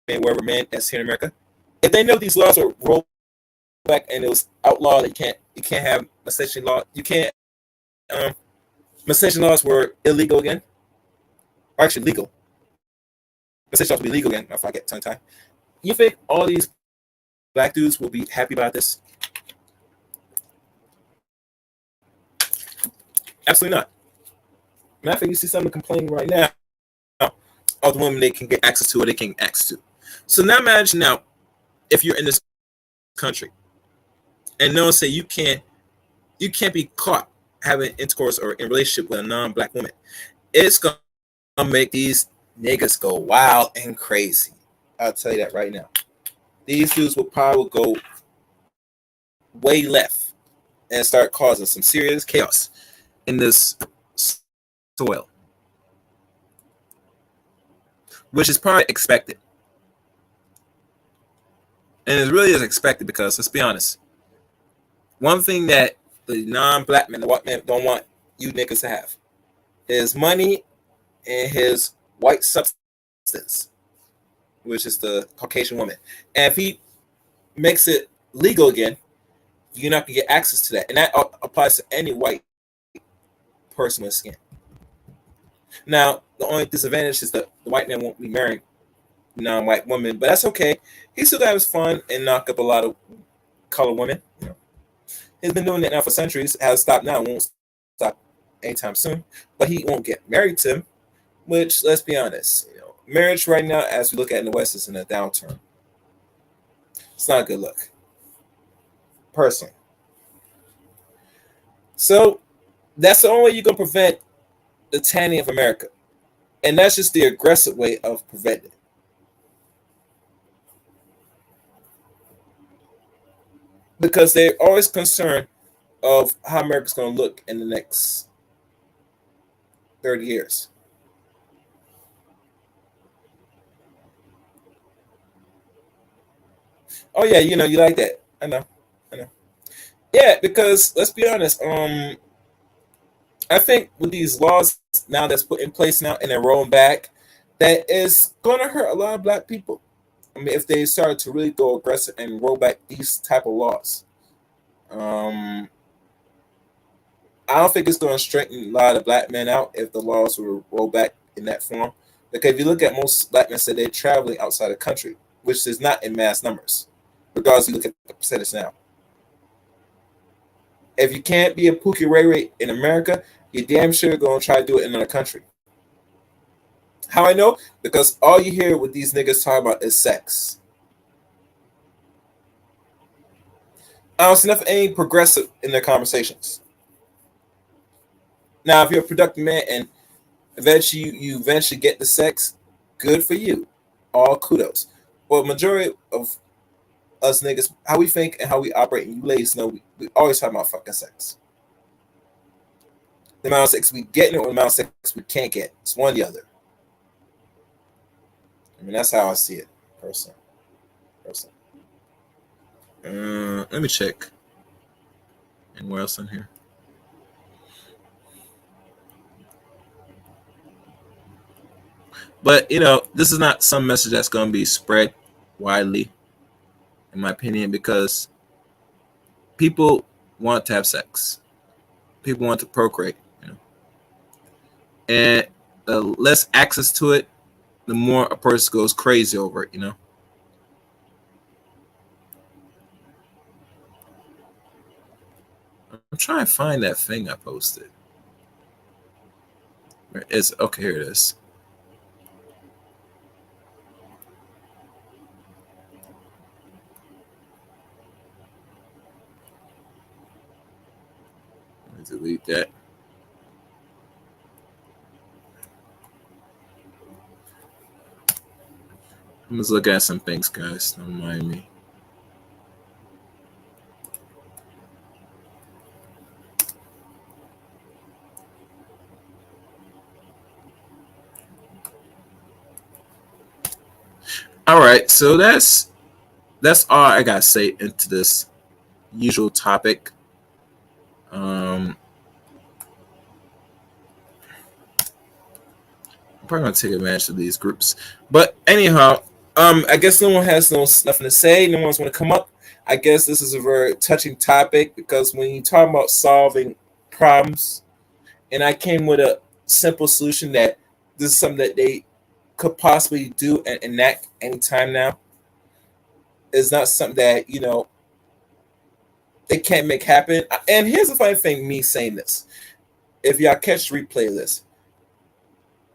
wherever man that's here in America. If they know these laws are rolled back and it was outlawed, that you can't have molestation law. You can't. Molestation laws were illegal again, or actually legal. Molestation laws will be legal again. If I get tongue tied, you think all these black dudes will be happy about this? Absolutely not. Matter of fact, you see someone complaining right now of the women they can get access to or they can get access to. So now imagine now, if you're in this country and no one say you can't be caught having intercourse or in relationship with a non-black woman, it's gonna make these niggas go wild and crazy. I'll tell you that right now. These dudes will probably go way left and start causing some serious chaos in this soil, which is probably expected. And it really is expected because, let's be honest, one thing that the non-black men, the white men don't want you niggas to have is money and his white substance, which is the Caucasian woman. And if he makes it legal again, you're not going to get access to that. And that applies to any white person with skin. Now, the only disadvantage is that the white man won't be marrying non-white women, but that's okay. He still got his fun and knock up a lot of colored women. He's been doing it now for centuries. Has stopped now. Won't stop anytime soon. But he won't get married to him, which, let's be honest, marriage right now, as we look at in the West, is in a downturn. It's not a good look, personally. So that's the only way you're gonna prevent the tanning of America, and that's just the aggressive way of preventing it. Because they're always concerned of how America's going to look in the next 30 years. Oh yeah, you like that. I know. Yeah, because let's be honest. I think with these laws now that's put in place now and they're rolling back, that is going to hurt a lot of black people. I mean, if they started to really go aggressive and roll back these type of laws, I don't think it's going to straighten a lot of black men out if the laws were rolled back in that form. Because if you look at most black men, said they're traveling outside the country, which is not in mass numbers, regardless you look at the percentage now. If you can't be a Pookie Ray Ray in America, you're damn sure going to try to do it in another country. How I know? Because all you hear with these niggas talk about is sex. I don't see nothing any progressive in their conversations. Now, if you're a productive man and eventually you eventually get the sex, good for you. all kudos. But majority of us niggas, how we think and how we operate, and you ladies know, we always talk about fucking sex. The amount of sex we get or the amount of sex we can't get. It's one or the other. I mean, that's how I see it, personally. Let me check. Anywhere else in here? But, this is not some message that's going to be spread widely, in my opinion, because people want to have sex. People want to procreate, And the less access to it, the more a person goes crazy over it, I'm trying to find that thing I posted. Where is it? Okay, here it is. Let me delete that. I'm just looking at some things, guys. Don't mind me. All right, so that's all I gotta say into this usual topic. I'm probably gonna take advantage of these groups, but anyhow, I guess no one has nothing to say. No one's gonna come up. I guess this is a very touching topic because when you talk about solving problems, and I came with a simple solution that this is something that they could possibly do and enact anytime now. It's not something that they can't make happen. And here's the funny thing: me saying this, if y'all catch the replay of this,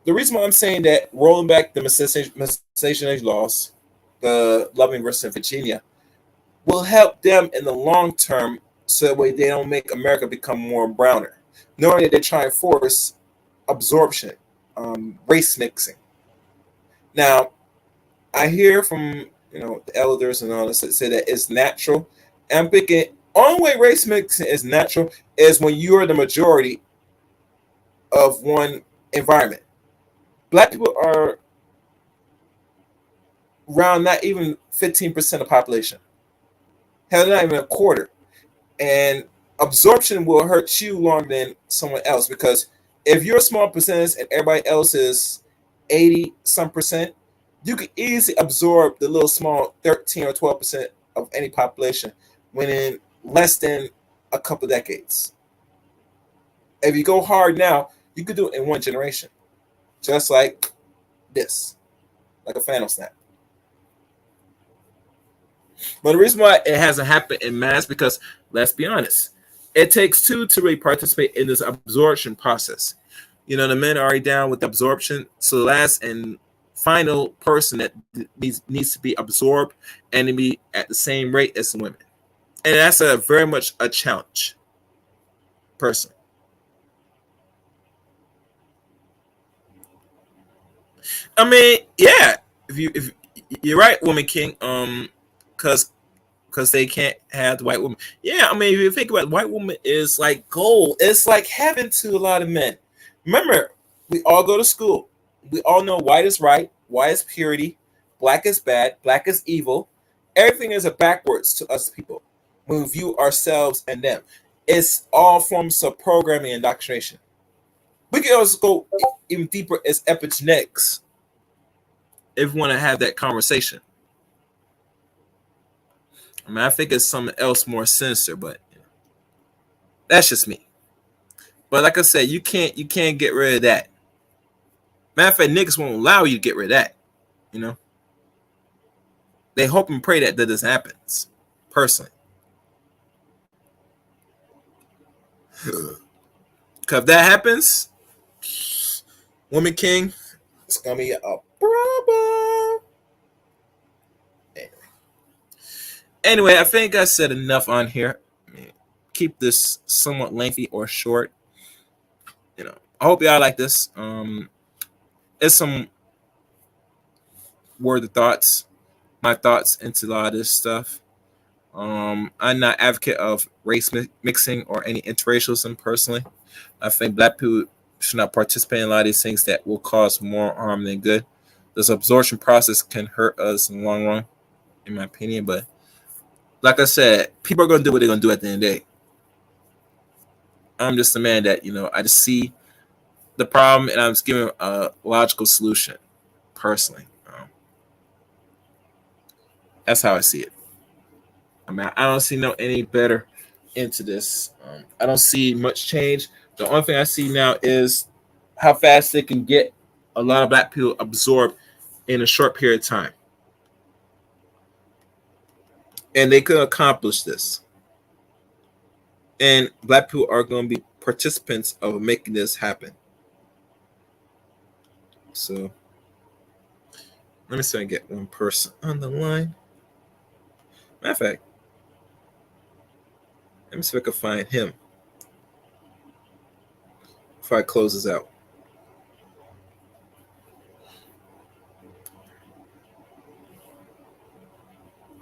the reason why I'm saying that rolling back the molestation age laws, the Loving versus Virginia, will help them in the long term, so that way they don't make America become more browner, knowing that they're trying to force absorption, race mixing. Now, I hear from the elders and all this that say that it's natural. And I'm thinking, only way race mixing is natural is when you are the majority of one environment. Black people are around not even 15% of the population. Hell, not even a quarter. And absorption will hurt you longer than someone else, because if you're a small percentage and everybody else is 80 some percent, you can easily absorb the little small 13 or 12% of any population within less than a couple decades. If you go hard now, you could do it in one generation, just like this, like a phantom snap. But the reason why it hasn't happened in mass, because let's be honest, it takes two to really participate in this absorption process. The men are already down with absorption, so the last and final person that needs to be absorbed and to be at the same rate as the women, and that's very much a challenge, personally. I mean, yeah, if you're right, Woman King, because they can't have the white woman. Yeah, I mean, if you think about it, white woman is like gold. It's like heaven to a lot of men. Remember, we all go to school. We all know white is right, white is purity, black is bad, black is evil. Everything is a backwards to us people when we view ourselves and them. It's all forms of programming and indoctrination. We can also go even deeper as epigenetics if we want to have that conversation. I mean, I think it's something else more sinister, but that's just me. But like I said, you can't get rid of that. Matter of fact, niggas won't allow you to get rid of that. They hope and pray that this happens. Personally, because if that happens, Woman King, it's gonna be a problem. Anyway, I think I said enough on here. Keep this somewhat lengthy or short. I hope y'all like this. It's some were my thoughts into a lot of this stuff. I'm not advocate of race mixing or any interracialism personally. I think black people should not participate in a lot of these things that will cause more harm than good. This absorption process can hurt us in the long run, in my opinion. But like I said, people are going to do what they're going to do at the end of the day. I'm just a man that, I just see the problem and I'm just giving a logical solution personally. That's how I see it. I mean, I don't see any better into this. I don't see much change. The only thing I see now is how fast they can get a lot of black people absorbed in a short period of time. And they could accomplish this. And black people are going to be participants of making this happen. So let me see if I can get one person on the line. Matter of fact, let me see if I can find him before I close this out.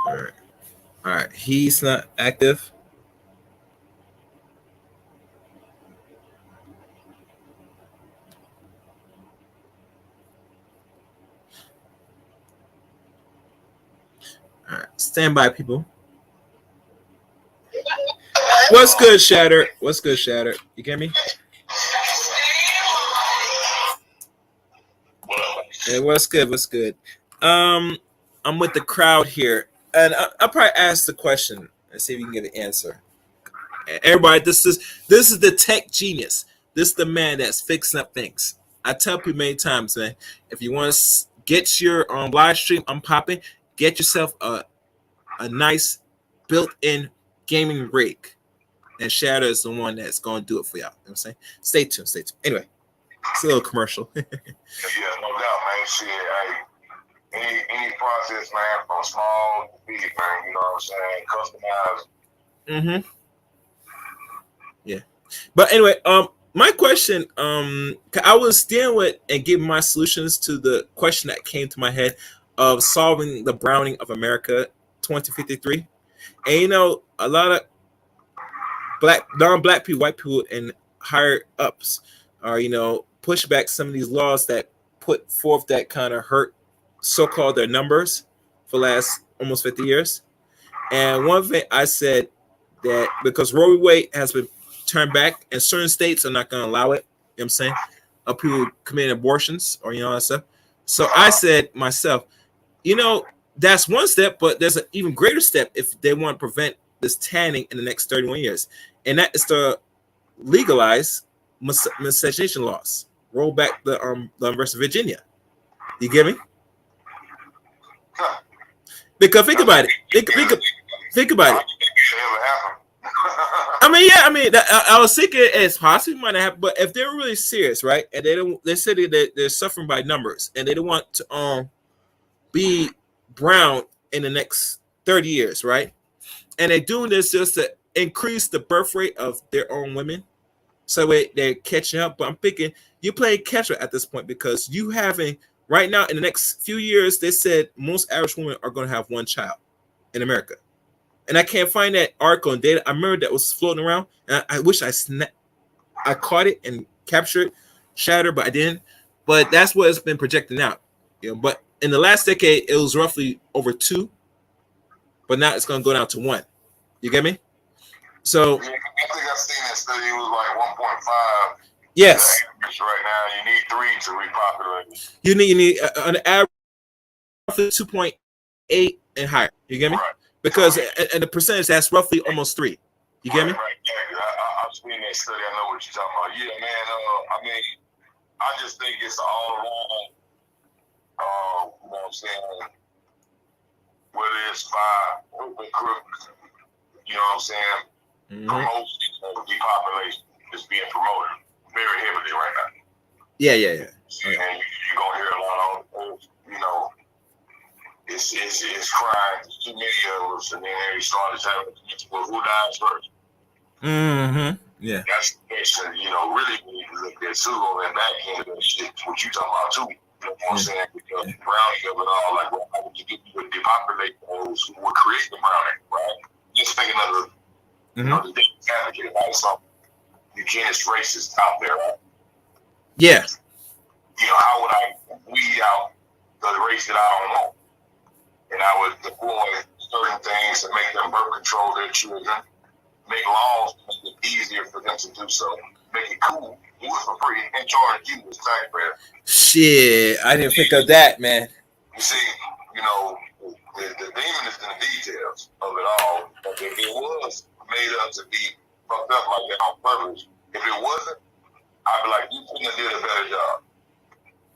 All right. He's not active. All right. Stand by, people. What's good, Shatter? What's good, Shatter? You get me? Hey, what's good? What's good? I'm with the crowd here, and I'll probably ask the question and see if you can get an answer. Everybody, this is the tech genius. This is the man that's fixing up things. I tell people many times, man, if you want to get your live stream, I'm popping. Get yourself a nice built-in gaming rig. And Shadow is the one that's going to do it for y'all. You know what I'm saying? Stay tuned. Anyway, it's a little commercial. Yeah, no doubt, man. Shit, any process, man, from small to big, man, you know what I'm saying? Customized. Yeah. But anyway, my question, I was dealing with and giving my solutions to the question that came to my head of solving the browning of America 2053. And a lot of non-black people, white people, and higher ups are, push back some of these laws that put forth that kind of hurt so-called their numbers for the last almost 50 years. And one thing I said that because Roe v. Wade has been turned back and certain states are not going to allow it, you know what I'm saying, of people committing abortions or, all that stuff. So I said myself, that's one step, but there's an even greater step if they want to prevent this tanning in the next 31 years. And that is to legalize miscegenation laws. Roll back the versus Virginia. You get me? Because think about it. Think about it. I was thinking it's possibly might happen, but if they're really serious, right? And they said that they're suffering by numbers, and they don't want to be brown in the next 30 years, right? And they're doing this just to increase the birth rate of their own women. So they're catching up. But I'm thinking you play catch up at this point because you having right now in the next few years, they said most average women are going to have one child in America. And I can't find that article and data. I remember that was floating around. And I wish I caught it and captured it, Shatter, but I didn't. But that's what it's been projecting out. But in the last decade, it was roughly over 2. But now it's going to go down to 1. You get me? So I think I've seen that study. It was like 1.5. Yes. Right now, you need 3 to repopulate. You need an average roughly 2.8 and higher. You get me? Right. Because and the percentage that's roughly almost 3. You get me? Right. Yeah, I've seen that study. I know what you're talking about. Yeah, man. I just think it's all wrong. You know what I'm saying? Whether it's by open crooks, you know what I'm saying? Promotion of depopulation is being promoted very heavily right now. Yeah. Okay. And you're going to hear a lot of, it's crying. There's too many of us. And then they started having, well, who dies first? Yeah. That's the question, really, when you look at too on that back end of that shit, what you talking about too. You know what I'm saying? Because the brownie of it all, like, why would you depopulate those who would create the brownie, right? Just thinking of the, you know, the advocate about some eugenics racists out there, right? Yeah. You know, how would I weed out the race that I don't want? And I would deploy certain things to make them birth control their children, make laws to make it easier for them to do so, make it cool, do it for free, and charge you as taxpayer. Shit, I didn't think of that, man. You see, you know, the demon is in the details of it all. But if it was made up to be fucked up like that on purpose, if it wasn't, I'd be like, you couldn't have did a better job.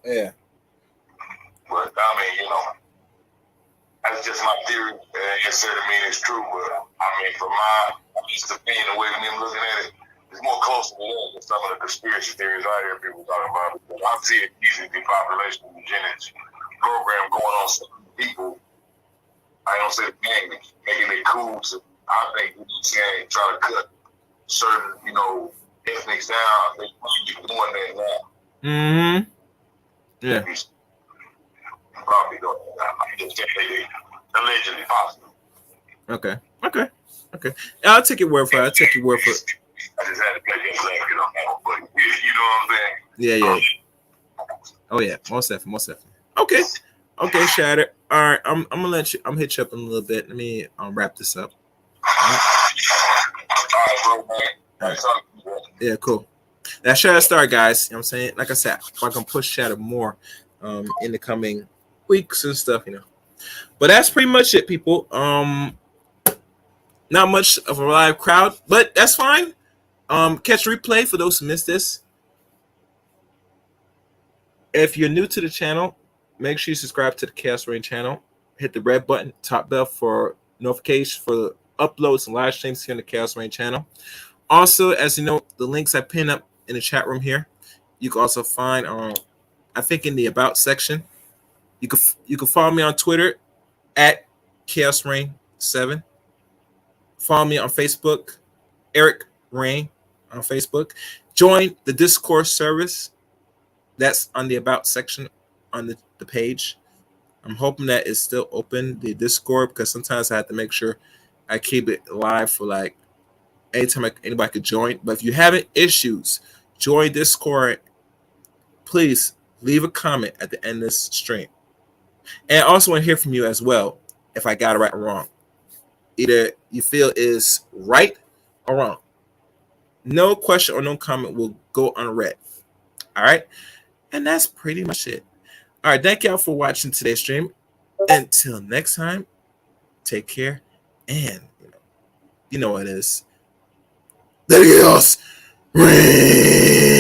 Yeah. But I mean, you know, that's just my theory. It doesn't mean it's true, but I mean, from my just opinion, the way I'm looking at it, it's more closer to that than some of the conspiracy theories I hear people talking about. Because I see it using depopulation eugenics program going on some people. I don't say the gang, making it cool. So I think what you're saying, try to cut certain, you know, ethnics down. They probably doing that now. Mm-hmm. Yeah. Probably don't. I just think they allegedly possible. Okay. I'll take your word for it. I just had to play this like, you know what I'm saying? Yeah. Oh yeah, most definitely. Okay, Shatter. All right, I'm gonna hit you up in a little bit. Let me wrap this up. All right, bro, man. Yeah, cool. That's Shatter Star, guys. You know what I'm saying? Like I said, I'm gonna push Shatter more in the coming weeks and stuff, you know. But that's pretty much it, people. Not much of a live crowd, but that's fine. Catch replay for those who missed this. If you're new to the channel, make sure you subscribe to the Chaos Reign channel. Hit the red button, top bell for notifications for uploads and live streams here on the Chaos Reign channel. Also, as you know, the links I pin up in the chat room here. You can also find, I think, in the About section. You can follow me on Twitter at Chaos Reign 7. Follow me on Facebook, Eric Reign on Facebook. Join the Discord service. That's on the About section on the page. I'm hoping that it's still open, the Discord, because sometimes I have to make sure I keep it live for like anytime anybody could join. But if you having issues, join Discord. Please leave a comment at the end of this stream. And I also want to hear from you as well if I got it right or wrong. Either you feel is right or wrong. No question or no comment will go unread. All right? And that's pretty much it. All right, thank y'all for watching today's stream. Until next time, take care. And you know what it is. The Chaos Reign.